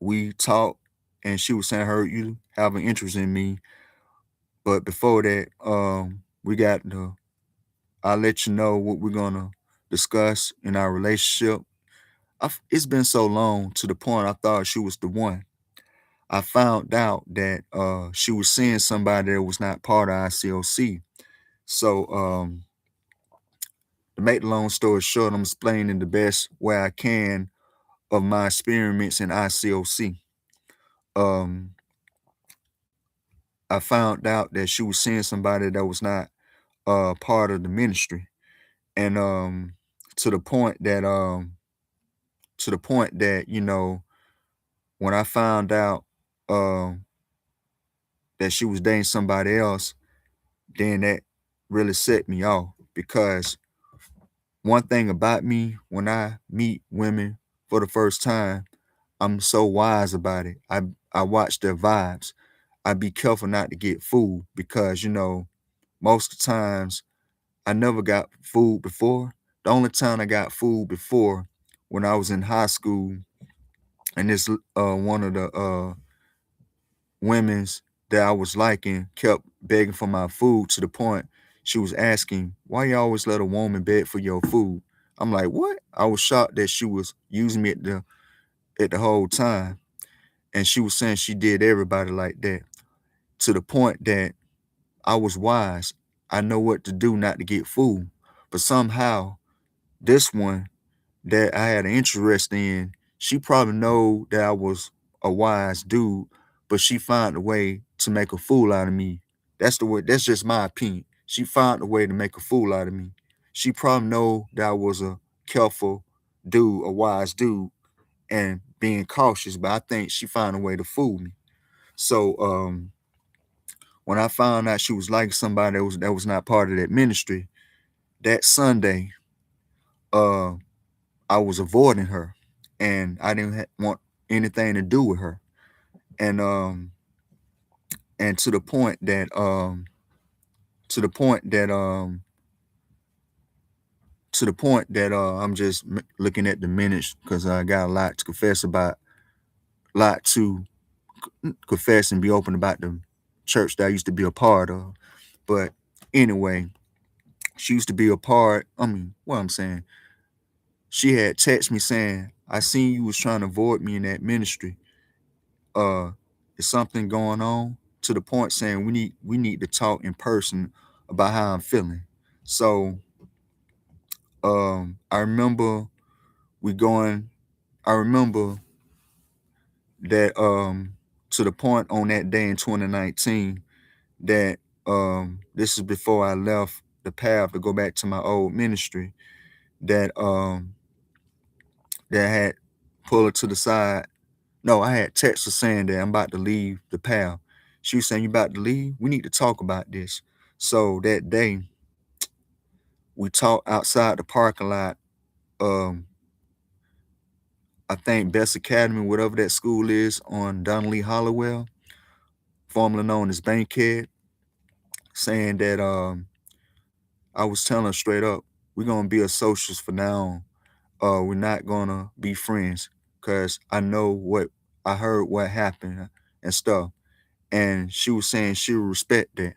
we talked, and she was saying, I heard you have an interest in me. But before that, I'll let you know what we're gonna discuss in our relationship. It's been so long, to the point I thought she was the one. I found out that she was seeing somebody that was not part of ICOC. So to make the long story short, I'm explaining the best way I can of my experiments in ICOC. Um, I found out that she was seeing somebody that was not part of the ministry, and to the point that when I found out um that she was dating somebody else, then that really set me off, because one thing about me, when I meet women for the first time, I'm so wise about it. I watch their vibes. I be careful not to get fooled because, most of the times I never got fooled before. The only time I got fooled before when I was in high school, and this one of the women's that I was liking kept begging for my food to the point she was asking, "Why you always let a woman beg for your food?" I'm like, "What?" I was shocked that she was using me at the whole time, and she was saying she did everybody like that, to the point that I was wise. I know what to do not to get fooled. But somehow this one that I had an interest in, she probably know that I was a wise dude, but she found a way to make a fool out of me. That's the way. That's just my opinion. She found a way to make a fool out of me. She probably know that I was a careful dude, a wise dude, and being cautious. But I think she found a way to fool me. So when I found out she was like somebody that was not part of that ministry, that Sunday, uh, I was avoiding her, and I didn't want anything to do with her, and and to the point that I'm just looking at the minutes because I got a lot to confess about, lot to confess and be open about the church that I used to be a part of. But anyway, she used to be a part. I mean, what I'm saying, she had texted me saying, "I seen you was trying to avoid me in that ministry. Uh, is something going on?" To the point saying we need to talk in person about how I'm feeling. So I remember we going. I remember that to the point on that day in 2019 that this is before I left the path to go back to my old ministry, that that I had pulled her to the side. No, I had text her saying that I'm about to leave the path. She was saying, "You about to leave? We need to talk about this." So that day, we talked outside the parking lot. Um, I think Best Academy, whatever that school is, on Donnelly Hollowell, formerly known as Bankhead, saying that I was telling her straight up, we're gonna be associates for now on. We're not gonna be friends because I know what I heard what happened and stuff. And she was saying she would respect that.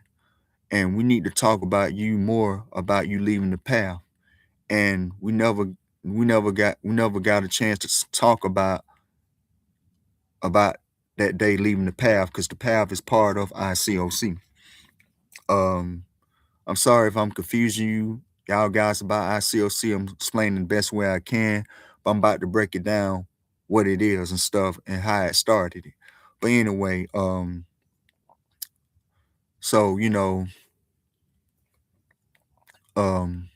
And we need to talk about you more about you leaving the path. And we never got a chance to talk about that day leaving the path because the path is part of ICOC. Um, I'm sorry if I'm confusing y'all guys about ICOC. I'm explaining the best way I can, but I'm about to break it down what it is and stuff and how it started it. But anyway, so um,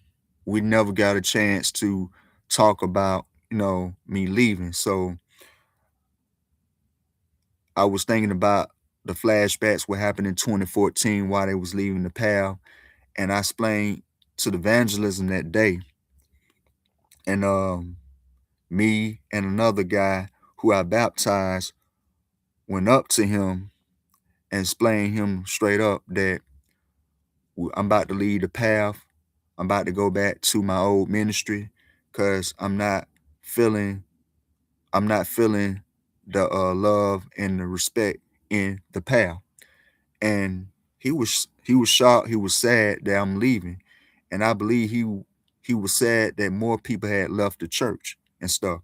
we never got a chance to talk about me leaving. So I was thinking about the flashbacks what happened in 2014 while they was leaving the path, and I explained to the evangelism that day, and me and another guy who I baptized went up to him and explained him straight up that I'm about to leave the path. I'm about to go back to my old ministry because feeling I'm not feeling the love and the respect in the path. And he was shocked, he was sad that I'm leaving. And I believe he was sad that more people had left the church and stuff.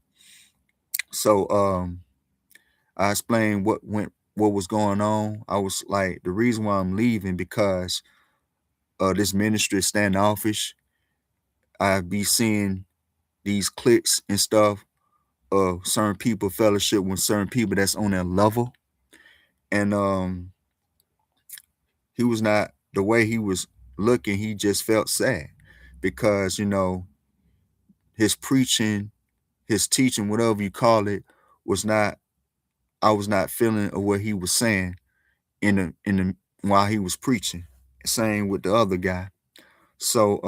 So I explained what was going on. I was like, the reason why I'm leaving because this ministry is standoffish. I be seeing these cliques and stuff of certain people fellowship with certain people that's on their level. And he was not, the way he was looking, he just felt sad because, his preaching, his teaching, whatever you call it, was not, I was not feeling of what he was saying in the while he was preaching. Same with the other guy. So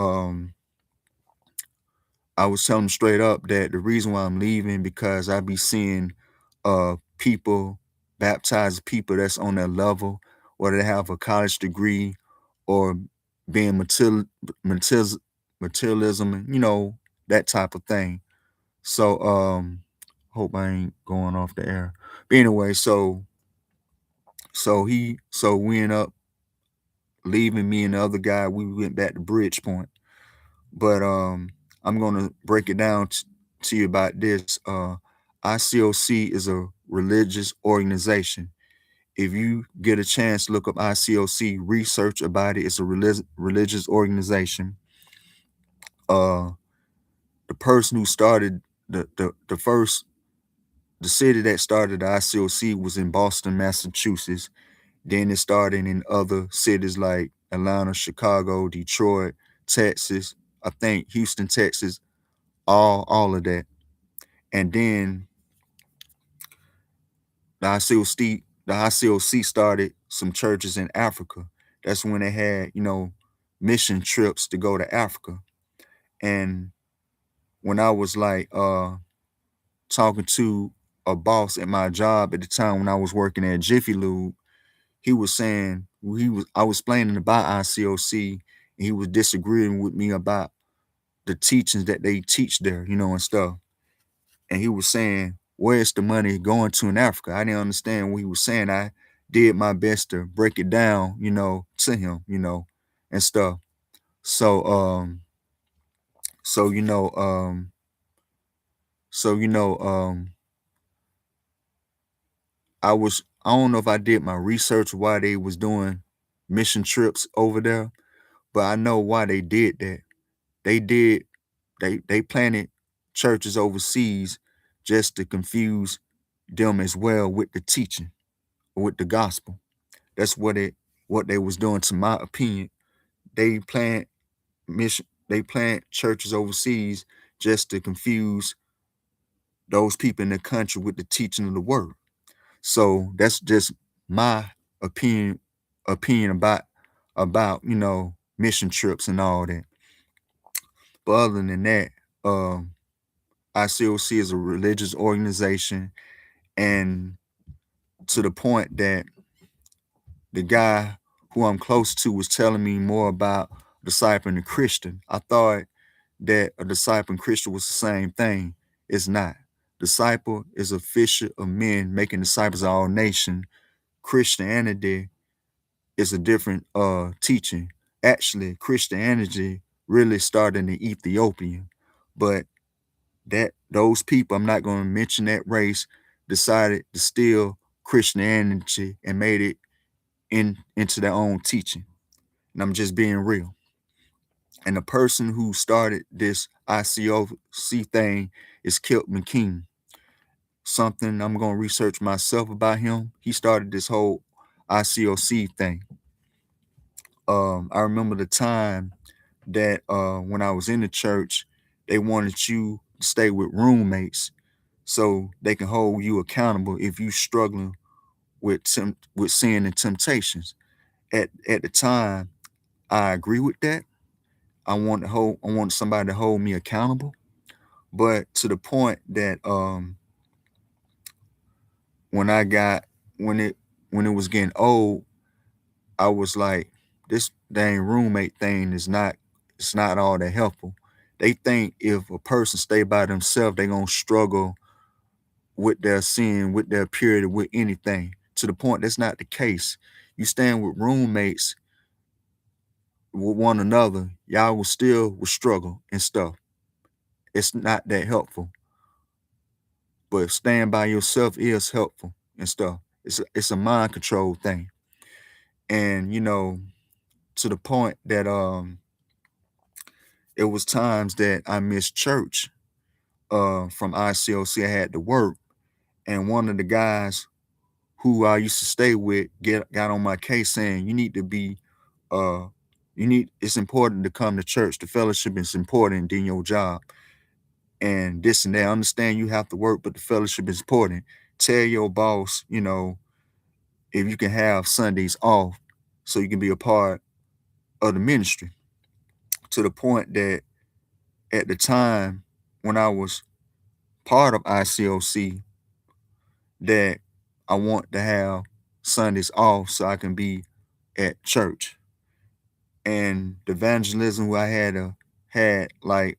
I was telling him straight up that the reason why I'm leaving because I be seeing people baptize people that's on their level, or they have a college degree, or being material, materialism, and that type of thing. So hope I ain't going off the air. But anyway, so we end up leaving. Me and the other guy, we went back to Bridgepoint. But I'm gonna break it down to you about this. ICOC is a religious organization. If you get a chance, look up ICOC, research about it. It's a religious organization. Uh, the person who started the first the city that started the ICOC was in Boston, Massachusetts. Then it started in other cities like Atlanta, Chicago, Detroit, Texas. I think Houston, Texas, all of that. And then the ICOC started some churches in Africa. That's when they had, mission trips to go to Africa. And when I was like talking to a boss at my job at the time when I was working at Jiffy Lube, he was saying I was explaining about ICOC, and he was disagreeing with me about the teachings that they teach there, and stuff. And he was saying, where's the money going to in Africa? I didn't understand what he was saying. I did my best to break it down, to him, and stuff. So so you know, so I don't know if I did my research why they was doing mission trips over there, but I know why they did that. They did they planted churches overseas just to confuse them as well with the teaching, with the gospel. That's what they was doing, to my opinion. They plant churches overseas just to confuse those people in the country with the teaching of the word. So that's just my opinion about mission trips and all that. But other than that, um, ICOC is a religious organization, and to the point that the guy who I'm close to was telling me more about a disciple and a Christian. I thought that a disciple and Christian was the same thing. It's not. Disciple is a fisher of men making disciples of all nations. Christianity is a different teaching. Actually, Christianity really started in Ethiopia, but that those people, I'm not going to mention that race, decided to steal Christianity and made it into their own teaching. And I'm just being real. And the person who started this ICOC thing is Kiltman King. Something I'm going to research myself about him. He started this whole ICOC thing. I remember the time that when I was in the church, they wanted you to stay with roommates so they can hold you accountable if you struggling with sin and temptations. At the time, I agree with that. I want somebody to hold me accountable, but to the point that when I got when it was getting old, I was like, this dang roommate thing is not it's not all that helpful. They think if a person stay by themselves, they gonna struggle with their sin, with their purity, with anything. To the point that's not the case. You stand with roommates with one another, y'all will struggle and stuff. It's not that helpful. But staying by yourself is helpful and stuff. It's a mind control thing. And to the point that it was times that I missed church from ICOC. I had to work. And one of the guys who I used to stay with got on my case saying you need to be uh it's important to come to church. The fellowship is important than your job. And this and that. I understand you have to work, but the fellowship is important. Tell your boss, if you can have Sundays off so you can be a part of the ministry. To the point that at the time when I was part of ICOC that I want to have Sundays off so I can be at church. And the evangelism who I had like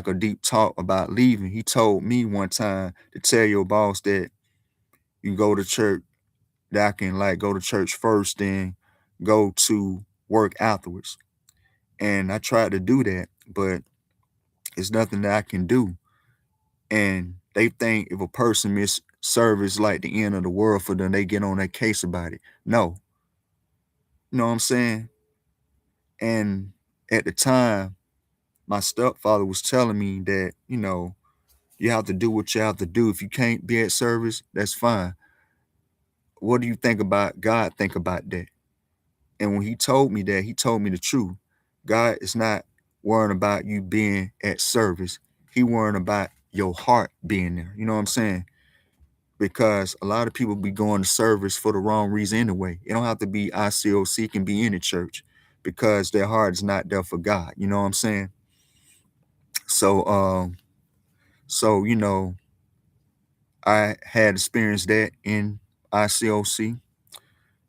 a deep talk about leaving, he told me one time to tell your boss that you go to church, that I can like go to church first, then go to work afterwards. And I tried to do that, but it's nothing that I can do. And they think if a person miss service like the end of the world for them, they get on their case about it. No, you know what I'm saying? And at the time, my stepfather was telling me that, you have to do what you have to do. If you can't be at service, that's fine. What do you think about God think about that? And when he told me that, he told me the truth. God is not worrying about you being at service. He worrying about your heart being there. You know what I'm saying? Because a lot of people be going to service for the wrong reason anyway. It don't have to be ICOC, it can be any church because their heart is not there for God. You know what I'm saying? So so I had experienced that in ICOC,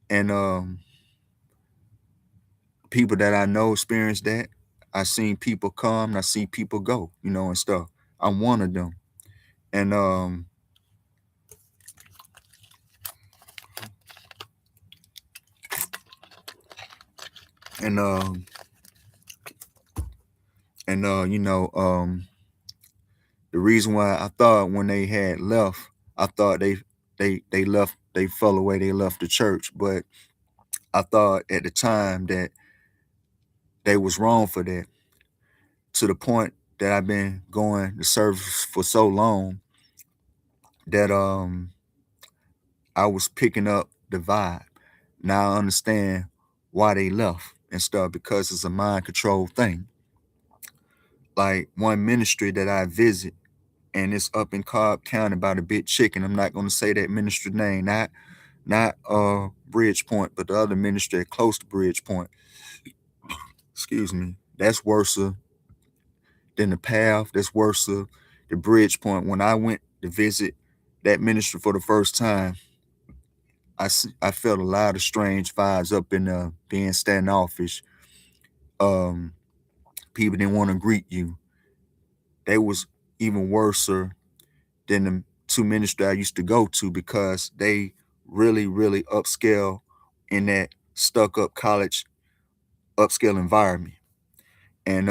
and people that I know experienced that. I seen people come and I see people go, and stuff. I'm one of them. And and the reason why I thought when they had left, I thought they left, they fell away, they left the church. But I thought at the time that they was wrong for that, to the point that I've been going to service for so long that I was picking up the vibe. Now I understand why they left and stuff, because it's a mind control thing. Like one ministry that I visit, and it's up in Cobb County by the Big Chicken. I'm not going to say that ministry name, not Bridgepoint, but the other ministry close to Bridgepoint. Excuse me. That's worse than the path. That's worse the Bridgepoint. When I went to visit that ministry for the first time, I felt a lot of strange vibes up in being standoffish. Um, People didn't want to greet you. They was even worse than the two ministry I used to go to, because they really, really upscale in that stuck up college upscale environment. And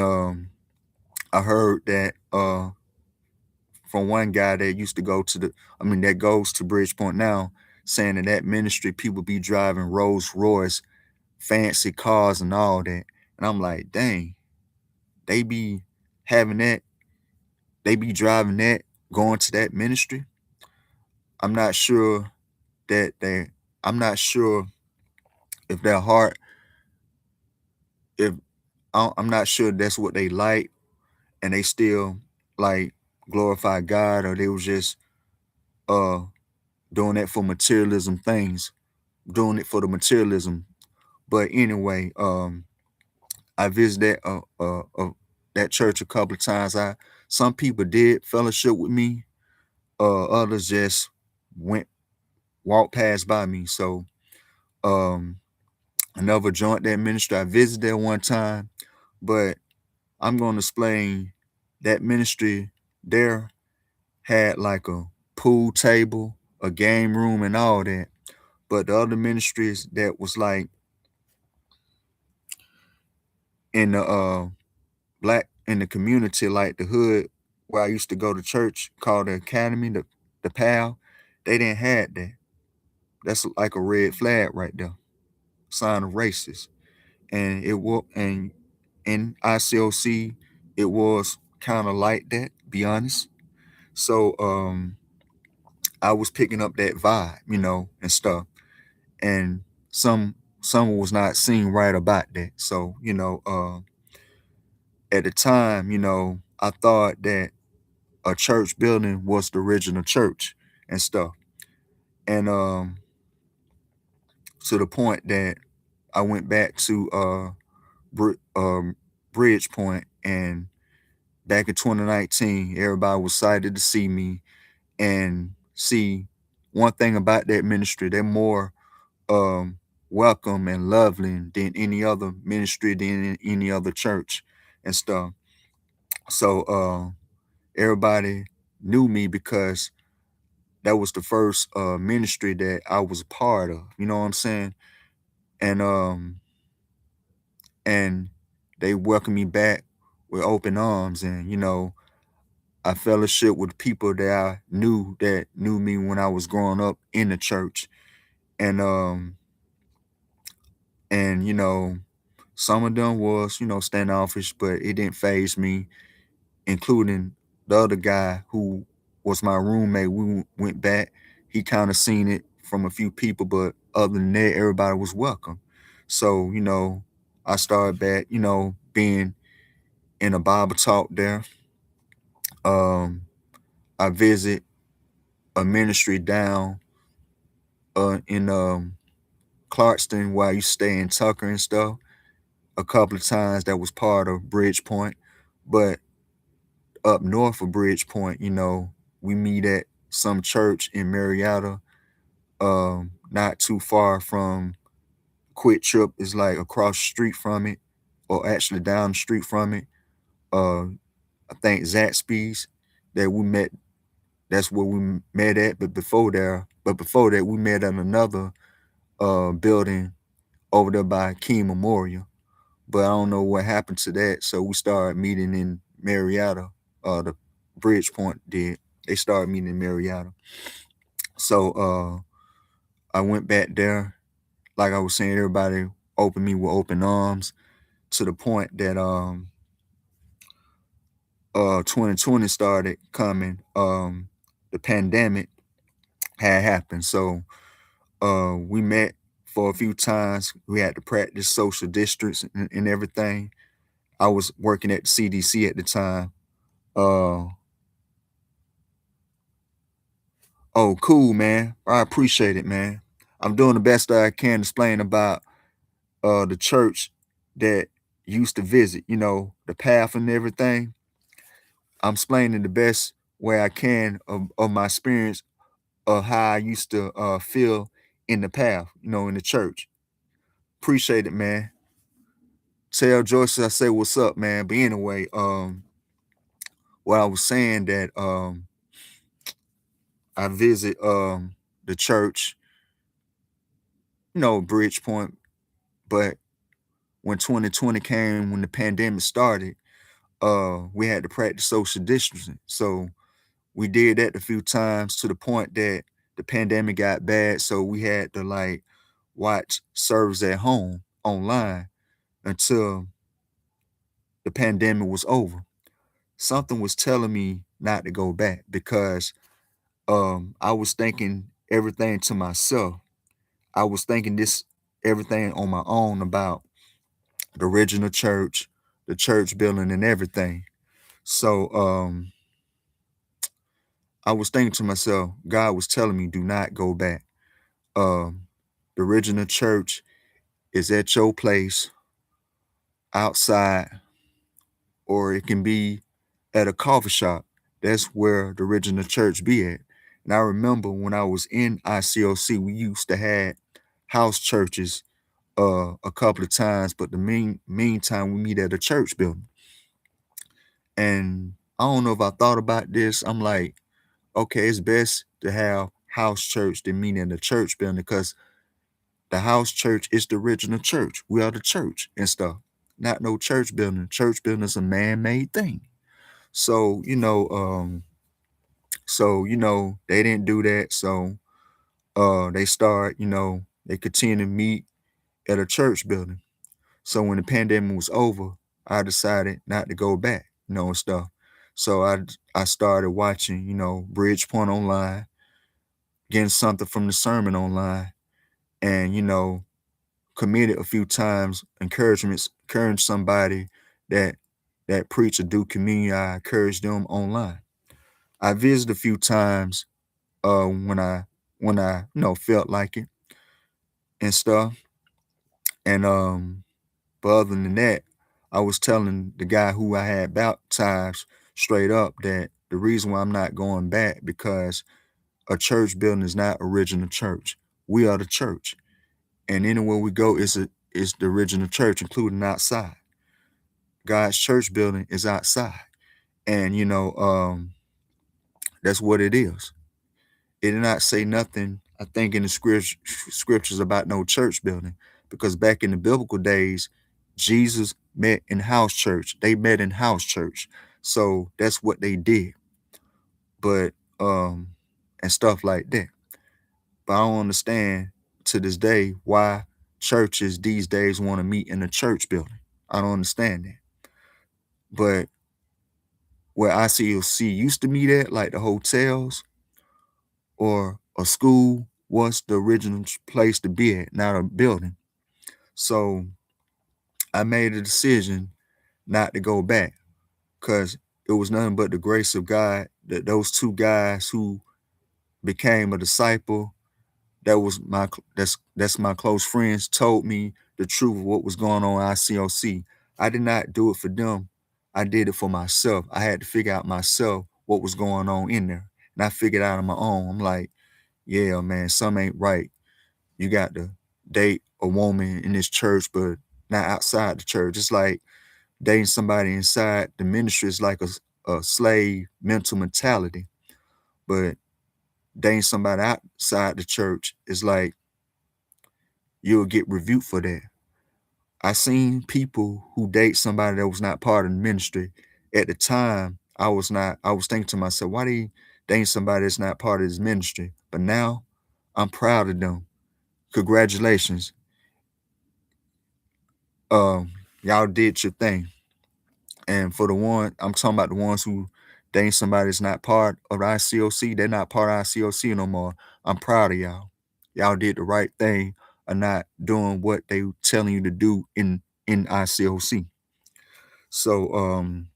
I heard that from one guy that used to go to that goes to Bridgepoint now, saying that ministry people be driving Rolls Royce, fancy cars and all that. And I'm like, dang, they be having that, they be driving that, going to that ministry. I'm not sure that I'm not sure if their heart, if I'm not sure that's what they like, and they still like glorify God, or they was just uh doing that for materialism things, doing it for the materialism. But anyway, I visited that church a couple of times. Some people did fellowship with me, others just went walked past by me. So um I never joined that ministry. I visited there one time, but I'm gonna explain that ministry there had like a pool table, a game room, and all that. But the other ministries that was like in the black in the community, like the hood where I used to go to church, called the Academy, the PAL, they didn't have that. That's like a red flag right there, sign of racist. And it will, and in ICOC, it was kind of like that, be honest. So I was picking up that vibe, and stuff. And someone was not seeing right about that. So, at the time, I thought that a church building was the original church and stuff. And to the point that I went back to Bridgepoint, and back in 2019, everybody was excited to see me and see one thing about that ministry. They're more um welcome and lovely than any other ministry, than any other church and stuff. So everybody knew me because that was the first ministry that I was a part of. You know what I'm saying? And and they welcomed me back with open arms, and I fellowship with people that knew me when I was growing up in the church. And some of them was, standoffish, but it didn't phase me, including the other guy who was my roommate. We went back. He kind of seen it from a few people, but other than that, everybody was welcome. So, I started back, being in a Bible talk there. Um, I visit a ministry down in Clarkston where I used to stay in Tucker and stuff a couple of times. That was part of Bridgepoint. But up north of Bridgepoint, we meet at some church in Marietta, not too far from Quick Trip, is like across the street from it, or actually down the street from it. Uh, I think Zaxby's that we met. That's where we met at. But before that, we met at another building over there by King Memorial. But I don't know what happened to that. So we started meeting in Marietta. The Bridgepoint did. They started meeting in Marietta. So I went back there. Like I was saying, everybody opened me with open arms, to the point that 2020 started coming. The pandemic had happened. So we met for a few times. We had to practice social distance and everything. I was working at the CDC at the time. Uh, oh, cool, man. I appreciate it, man. I'm doing the best that I can to explain about the church that used to visit, the path and everything. I'm explaining the best way I can of my experience of how I used to feel in the path, in the church. Appreciate it, man. Tell Joyce I say what's up, man. But anyway, what I was saying that I visit the church, Bridgepoint, but when 2020 came, when the pandemic started, we had to practice social distancing. So we did that a few times, to the point that the pandemic got bad. So we had to like watch service at home online until the pandemic was over. Something was telling me not to go back because I was thinking everything to myself. I was thinking this everything on my own about the original church, the church building and everything. So I was thinking to myself, God was telling me, do not go back. Um, the original church is at your place outside, or it can be at a coffee shop. That's where the original church be at. And I remember when I was in ICOC, we used to have house churches a couple of times, but the meantime we meet at a church building. And I don't know if I thought about this. I'm like, okay, it's best to have house church than meet in the church building, because the house church is the original church. We are the church and stuff. Not no church building. Church building is a man-made thing. So, they didn't do that. So they continue to meet at a church building. So when the pandemic was over, I decided not to go back, and stuff. So I started watching, Bridgepoint online, getting something from the sermon online, and committed a few times, encourage somebody that preach or do communion. I encourage them online. I visited a few times when I felt like it and stuff. And but other than that, I was telling the guy who I had baptized straight up that the reason why I'm not going back because a church building is not original church. We are the church, and anywhere we go is the original church, including outside. God's church building is outside, and that's what it is. It did not say nothing, I think, in the scriptures about no church building, because back in the biblical days, Jesus met in house church. They met in house church, so that's what they did. But and stuff like that. But I don't understand to this day why churches these days want to meet in a church building. I don't understand that. But where ICOC used to meet at, like the hotels or a school, was the original place to be at, not a building. So I made a decision not to go back because it was nothing but the grace of God that those two guys who became a disciple, that's my close friends, told me the truth of what was going on at ICOC. I did not do it for them. I did it for myself. I had to figure out myself what was going on in there. And I figured out on my own. I'm like, yeah, man, something ain't right. You got to date a woman in this church, but not outside the church. It's like dating somebody inside the ministry is like a slave mental mentality. But dating somebody outside the church is like you'll get rebuked for that. I seen people who date somebody that was not part of the ministry. At the time, I was not. I was thinking to myself, why they dating somebody that's not part of his ministry? But now, I'm proud of them. Congratulations. Y'all did your thing. And for the one, I'm talking about the ones who dating somebody that's not part of ICOC. They're not part of ICOC no more. I'm proud of y'all. Y'all did the right thing of not doing what they were telling you to do in ICOC. So um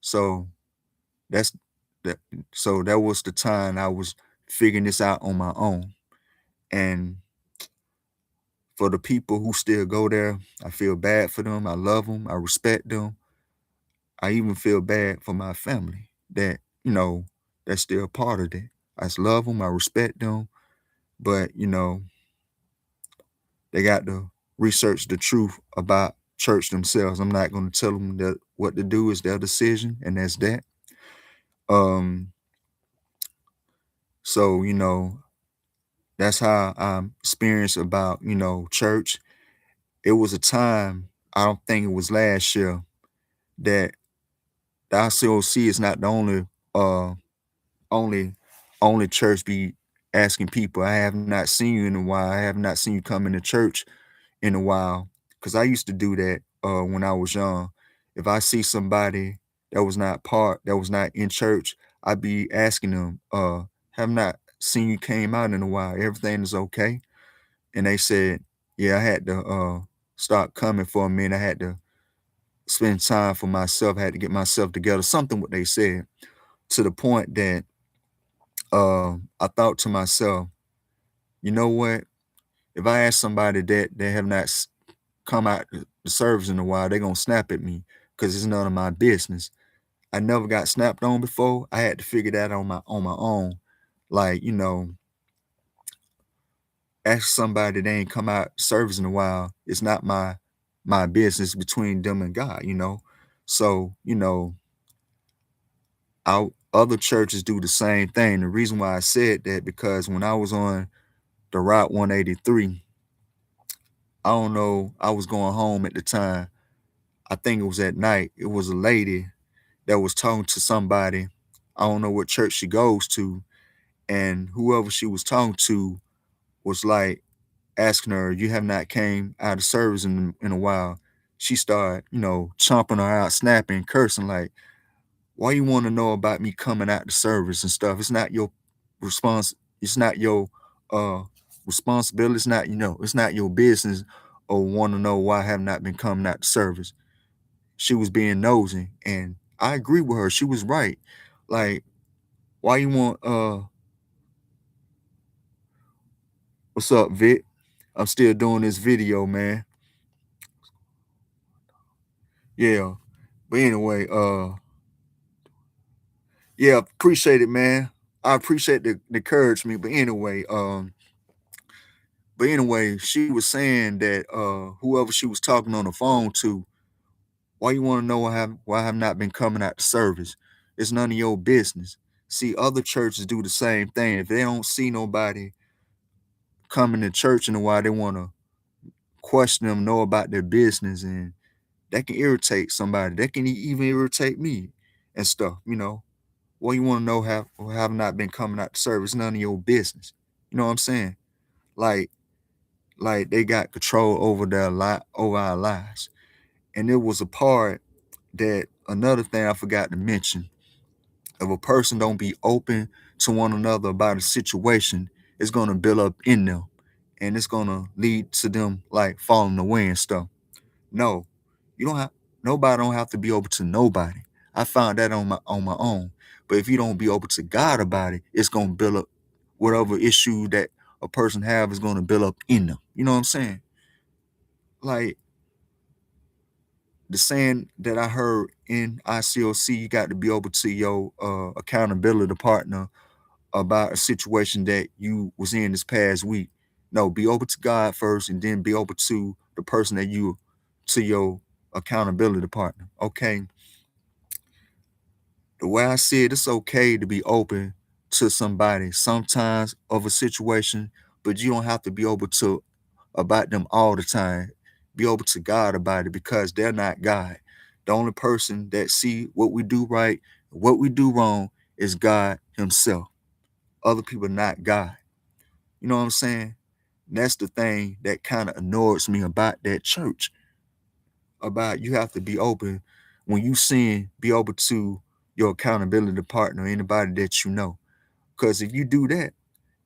so that's that so that was the time I was figuring this out on my own. And for the people who still go there, I feel bad for them. I love them. I respect them. I even feel bad for my family that, that's still part of that. I just love them. I respect them. But, they got to research the truth about church themselves. I'm not going to tell them that what to do is their decision, and that's that. Um, so, that's how I'm experienced about, church. It was a time, I don't think it was last year, that the ICOC is not the uh only only church be asking people. I have not seen you in a while. I have not seen you come into church in a while. Cause I used to do that when I was young. If I see somebody that was not in church, I'd be asking them, have not seen you came out in a while. Everything is okay. And they said, yeah, I had to start coming for a minute. I had to spend time for myself, I had to get myself together, something what they said, to the point that I thought to myself, you know what? If I ask somebody that they have not come out the service in a while, they're gonna snap at me because it's none of my business. I never got snapped on before. I had to figure that on my own. Like, ask somebody they ain't come out service in a while. It's not my business between them and God. So, our other churches do the same thing. The reason why I said that because when I was on the Route 183, I don't know, I was going home at the time. I think it was at night. It was a lady that was talking to somebody. I don't know what church she goes to. And whoever she was talking to was like asking her, you have not came out of service in a while. She started, chomping her out, snapping, cursing, like, why you want to know about me coming out the service and stuff? It's not your response. It's not your uh responsibility. It's not, it's not your business or want to know why I have not been coming out the service. She was being nosy. And I agree with her. She was right. Like, why you want what's up, Vic? I'm still doing this video, man. Yeah. But anyway, yeah, appreciate it, man. I appreciate the encouragement. But anyway, she was saying that whoever she was talking on the phone to, why you want to know why I have not been coming out to service? It's none of your business. See, other churches do the same thing. If they don't see nobody coming to church in a while, they want to question them, know about their business, and that can irritate somebody. That can even irritate me and stuff. Well, you want to know have not been coming out to service, none of your business. You know what I'm saying? Like like they got control over over our lives. And it was a part that another thing I forgot to mention. If a person don't be open to one another about a situation, it's gonna build up in them, and it's gonna lead to them like falling away and stuff. No, you don't have nobody don't have to be open to nobody. I found that on my own. But if you don't be open to God about it, it's gonna build up whatever issue that a person have is gonna build up in them. You know what I'm saying? Like the saying that I heard in ICOC, you got to be open to your accountability partner about a situation that you was in this past week. No, be open to God first, and then be open to the person to your accountability partner. Okay, the way I see it, it's okay to be open to somebody sometimes of a situation, but you don't have to be open to about them all the time. Be open to God about it because they're not God. The only person that see what we do right, what we do wrong is God Himself. Other people not God. You know what I'm saying? That's the thing that kind of annoys me about that church. About you have to be open when you sin, be open to your accountability partner, anybody that you know. Because if you do that,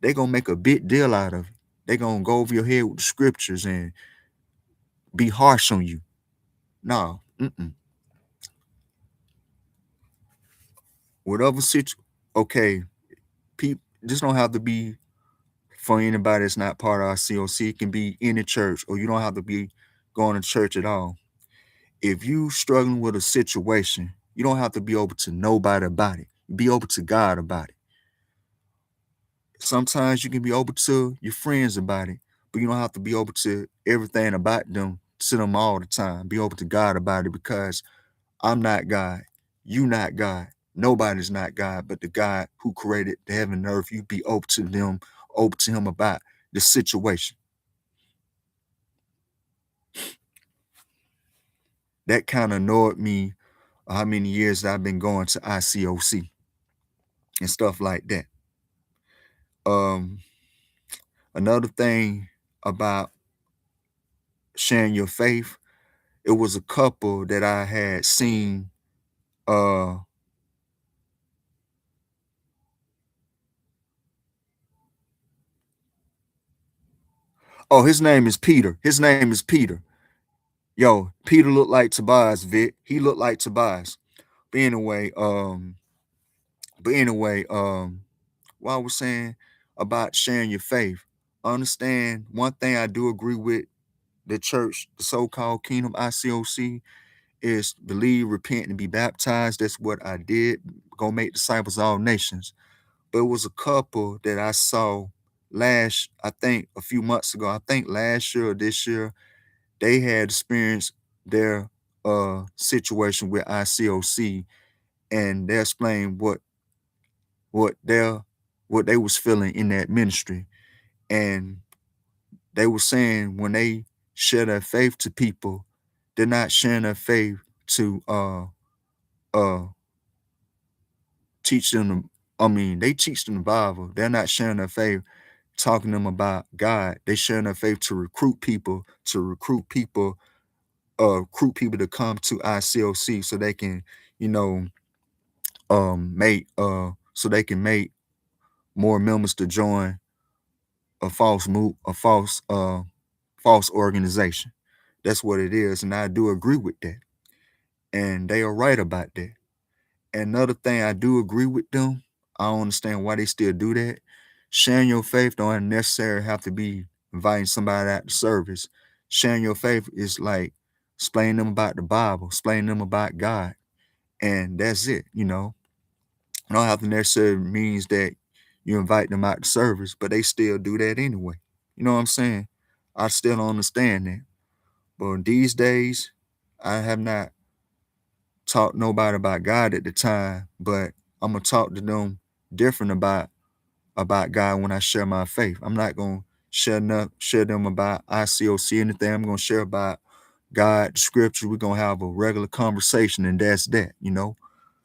they're gonna make a big deal out of it. They're gonna go over your head with the scriptures and be harsh on you. No, whatever okay, people this don't have to be for anybody that's not part of our COC. It can be any church, or you don't have to be going to church at all. If you struggling with a situation, you don't have to be open to nobody about it. Be open to God about it. Sometimes you can be open to your friends about it, but you don't have to be open to everything about them to them all the time. Be open to God about it because I'm not God. You not God. Nobody's not God, but the God who created the heaven and earth. You be open to them, open to Him about the situation. That kind of annoyed me how many years I've been going to ICOC and stuff like that. Um, Another thing about sharing your faith, it was a couple that I had seen. Uh, oh, his name is Peter. His name is Peter. Yo, Peter looked like Tobias, Vic. He looked like Tobias. But anyway, what I was saying about sharing your faith. Understand one thing I do agree with the church, the so-called Kingdom ICOC, is believe, repent, and be baptized. That's what I did. Go make disciples of all nations. But it was a couple that I saw I think a few months ago, I think last year or this year, they had experienced their situation with ICOC, and they explained what their what they was feeling in that ministry. And they were saying when they share their faith to people, they're not sharing their faith to uh teach them they teach them the Bible. They're not sharing their faith talking to them about God. They sharing their faith to recruit people to come to ICOC so they can, you know, make so they can make more members to join a false organization. That's what it is. And I do agree with that. And they are right about that. Another thing I do agree with them, I don't understand why they still do that. Sharing your faith don't necessarily have to be inviting somebody out to service. Sharing your faith is like explain them about the Bible, explain them about God, and that's it. I don't have to necessarily means that you invite them out to service, but they still do that anyway. You know what I'm saying? I still don't understand that. But these days, I have not talked nobody about God at the time, but I'm gonna talk to them different about God when I share my faith. I'm not gonna share them about ICOC anything. I'm gonna share about God, the scripture. We're gonna have a regular conversation, and that's that.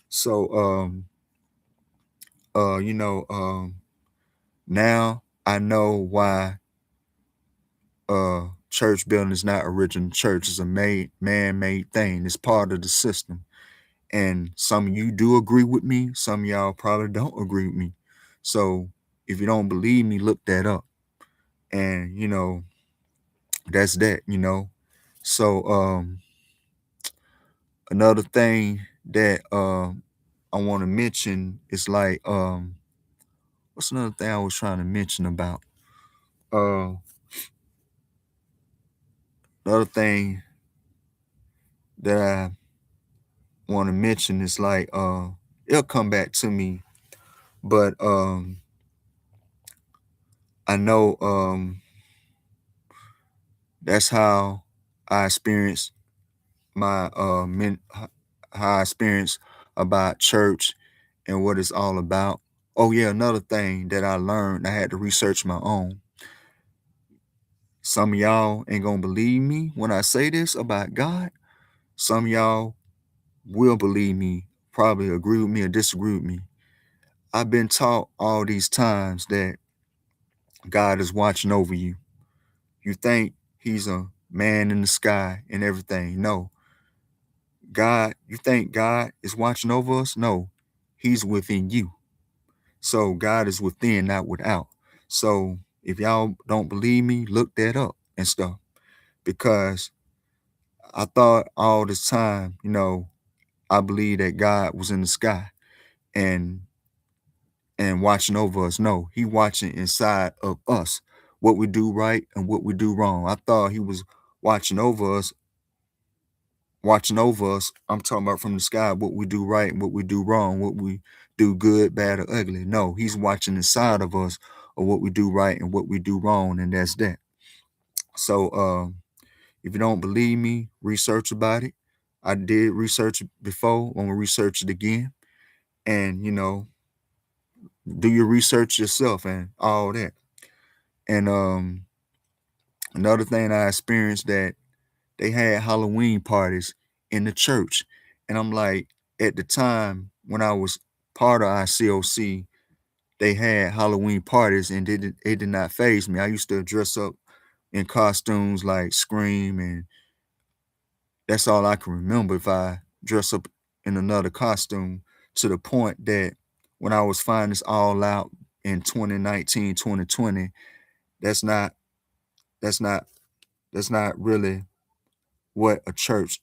So uh, you know, um, now I know why church building is not original church. It's a man-made thing. It's part of the system. And some of you do agree with me. Some of y'all probably don't agree with me. So if you don't believe me, look that up. And that's that. So another thing that I want to mention is like what's another thing I was trying to mention about? Uh Another thing that I want to mention is like it'll come back to me, but I know that's how I experienced my how I experienced about church and what it's all about. Oh yeah, another thing that I learned, I had to research my own. Some of y'all ain't gonna believe me when I say this about God. Some of y'all will believe me, probably agree with me or disagree with me. I've been taught all these times that God is watching over you. You think he's a man in the sky and everything. No. You think God is watching over us? No. He's within you. So God is within, not without. So if y'all don't believe me, look that up and stuff. Because I thought all this time, I believe that God was in the sky and watching over us. No, he watching inside of us, what we do right and what we do wrong. I thought he was watching over us, I'm talking about from the sky, what we do right and what we do wrong, what we do good, bad, or ugly. No, he's watching inside of us of what we do right and what we do wrong, and that's that. So if you don't believe me, research about it. I did research it before. I'm gonna research it again. And do your research yourself and all that. And another thing I experienced that they had Halloween parties in the church. And I'm like, at the time when I was part of ICOC, they had Halloween parties and it did not faze me. I used to dress up in costumes like Scream, and that's all I can remember if I dress up in another costume, to the point that when I was finding this all out in 2019, 2020, that's not that's not that's not really what a church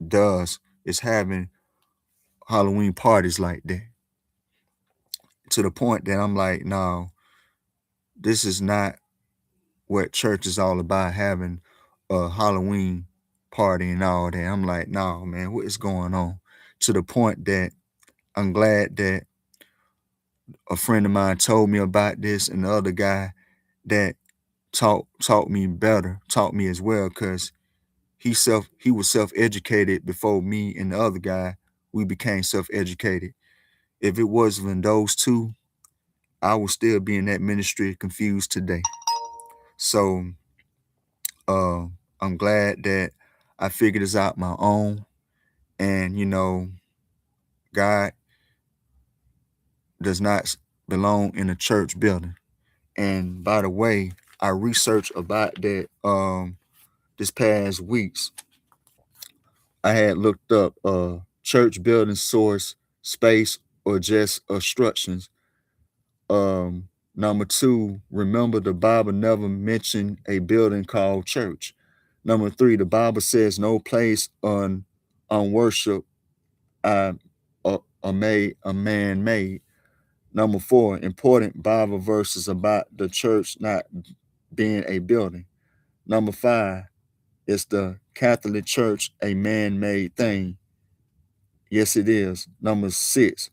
does, is having Halloween parties like that. To the point that I'm like, no, this is not what church is all about, having a Halloween party and all that. I'm like, no, man, what is going on? To the point that I'm glad that a friend of mine told me about this, and the other guy that taught me better, taught me as well, because he was self-educated before me and the other guy, we became self-educated. If it wasn't those two, I would still be in that ministry confused today. So uh, I'm glad that I figured this out my own. And God does not belong in a church building. And by the way, I researched about that this past weeks. I had looked up church building source, space, or just obstructions. Number two, remember the Bible never mentioned a building called church. Number three, the Bible says no place on worship uh, a man made. Number four, important Bible verses about the church not being a building. Number five, Is the Catholic Church a man-made thing? Yes, it is. Number 6,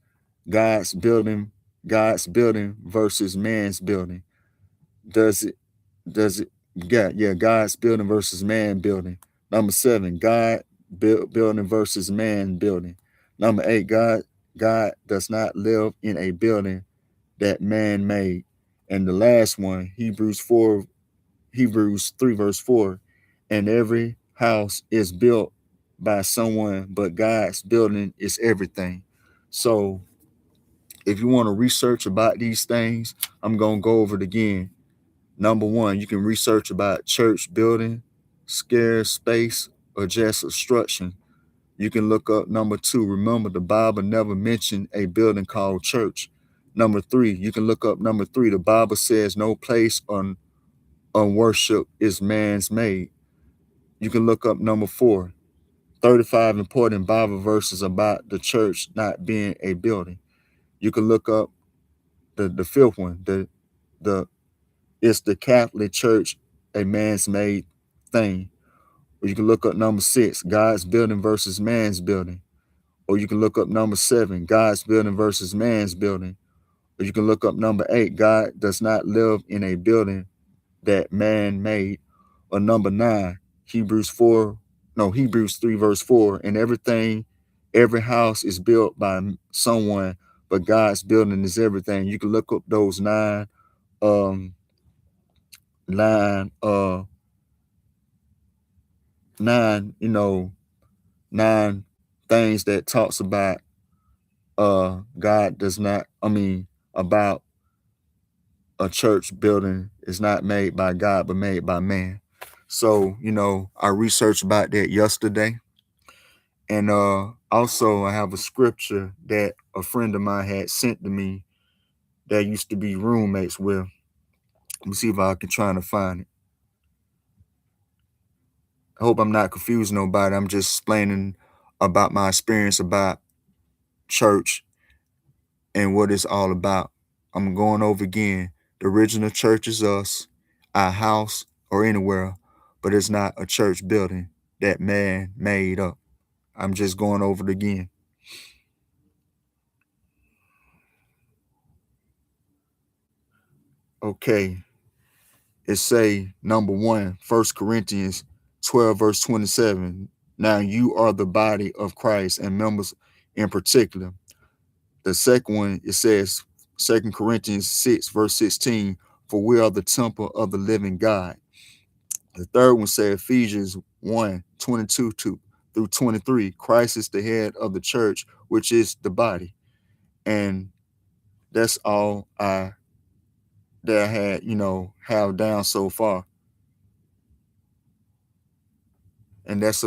God's building, God's building versus man's building. Does it, does it, yeah, God's building versus man building. Number 7, God building versus man building. Number 8, God does not live in a building that man made. And the last one, Hebrews 3 verse 4, and every house is built by someone, but God's building is everything. So if you want to research about these things, I'm going to go over it again. Number 1, you can research about church building, scarce space, or just obstruction. You can look up number 2. Remember, the Bible never mentioned a building called church. Number 3, you can look up number 3. The Bible says no place on worship is man's made. You can look up number 4, 35 important Bible verses about the church not being a building. You can look up the 5th one, the it's the Catholic Church a man's made thing. Or you can look up number 6, God's building versus man's building. Or you can look up number 7, God's building versus man's building. Or you can look up number 8, God does not live in a building that man made. Or number 9, Hebrews 3 verse 4, and every house is built by someone, but God's building is everything. You can look up those nine um nine uh nine you know nine things that talks about God does not, about a church building is not made by God but made by man. So I researched about that yesterday. And also I have a scripture that a friend of mine had sent to me that used to be roommates with. Let me see if I can try to find it. I hope I'm not confusing nobody. I'm just explaining about my experience about church and what it's all about. I'm going over again. The original church is us, our house, or anywhere, but it's not a church building that man made up. I'm just going over it again. Okay. It say number 1, 1 Corinthians 12 verse 27. Now you are the body of Christ and members in particular. The second one, it says 2 Corinthians 6 verse 16, for we are the temple of the living God. The third one says Ephesians 1 22 through 23. Christ is the head of the church, which is the body. And that's all that I had, have down so far. And that's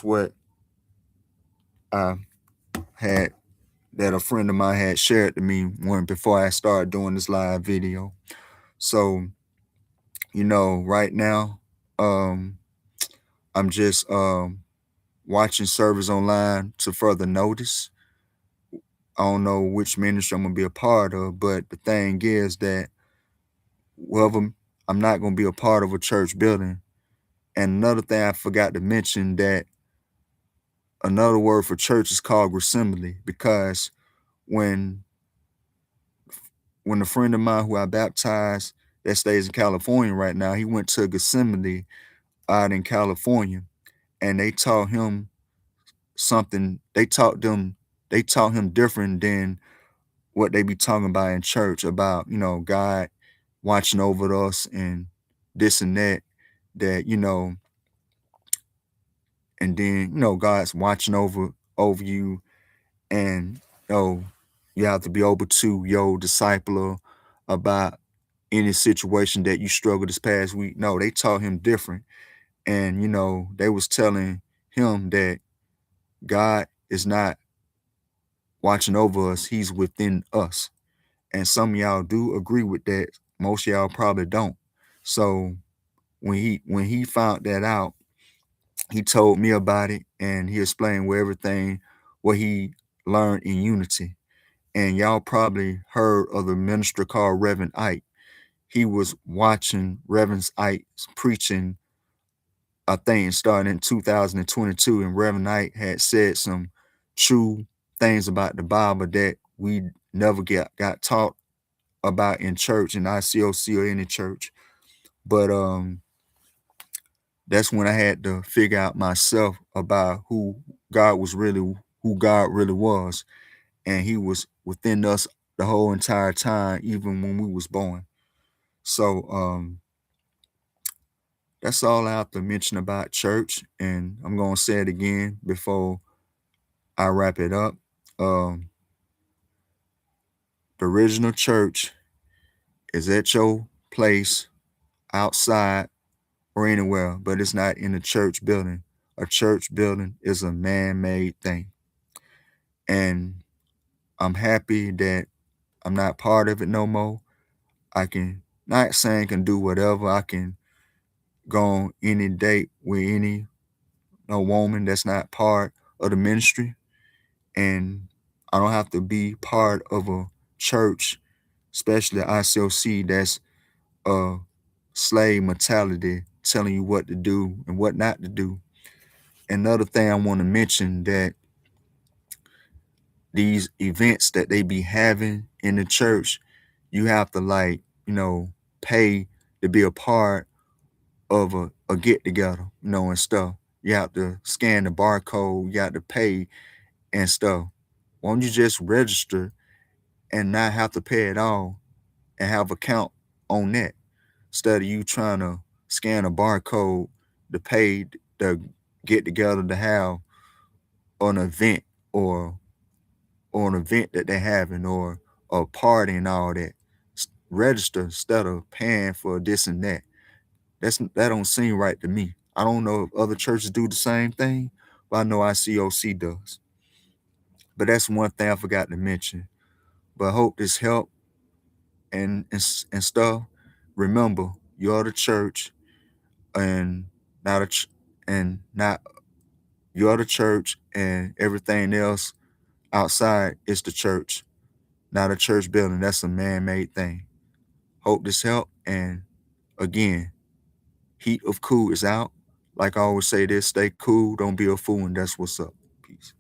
what I had, that a friend of mine had shared to me before I started doing this live video. So, right now, I'm just watching service online to further notice. I don't know which ministry I'm gonna be a part of, but the thing is that whether I'm not gonna be a part of a church building. And another thing I forgot to mention, that another word for church is called assembly, because when a friend of mine who I baptized that stays in California right now, he went to Gethsemane out in California, and they taught him something. They taught him different than what they be talking about in church about, God watching over us and this and that, and then, God's watching over you, and you have to be able to discipler about any situation that you struggled this past week. No, they taught him different. And they was telling him that God is not watching over us, he's within us. And some of y'all do agree with that. Most of y'all probably don't. So when he found that out, he told me about it, and he explained what he learned in Unity. And y'all probably heard of the minister called Reverend Ike. He was watching Reverend Ike preaching I think starting in 2022, and Reverend Knight had said some true things about the Bible that we never got taught about in church, in ICOC or any church. But that's when I had to figure out myself about who God really was. And he was within us the whole entire time, even when we was born. So that's all I have to mention about church. And I'm gonna say it again before I wrap it up. Um, the original church is at your place, outside, or anywhere, but it's not in a church building. A church building is a man-made thing. And I'm happy that I'm not part of it no more. I can not saying can do whatever. I can go on any date with any no woman that's not part of the ministry. And I don't have to be part of a church, especially ICOC, that's a slave mentality telling you what to do and what not to do. Another thing I want to mention, that these events that they be having in the church, you have to, like, pay to be a part of a get together, and stuff. You have to scan the barcode, you have to pay and stuff. Why don't you just register and not have to pay at all and have a count on that, instead of you trying to scan a barcode to pay to get together to have an event, or an event that they're having, or a party and all that. Register instead of paying for this and that. That don't seem right to me. I don't know if other churches do the same thing, but I know ICOC does. But that's one thing I forgot to mention. But I hope this helped and stuff. Remember, you're the church, and not a and not you're the church, and everything else outside is the church, not a church building. That's a man-made thing. Hope this helped. And again, Heat of Cool is out. Like I always say this, stay cool, don't be a fool, and that's what's up. Peace.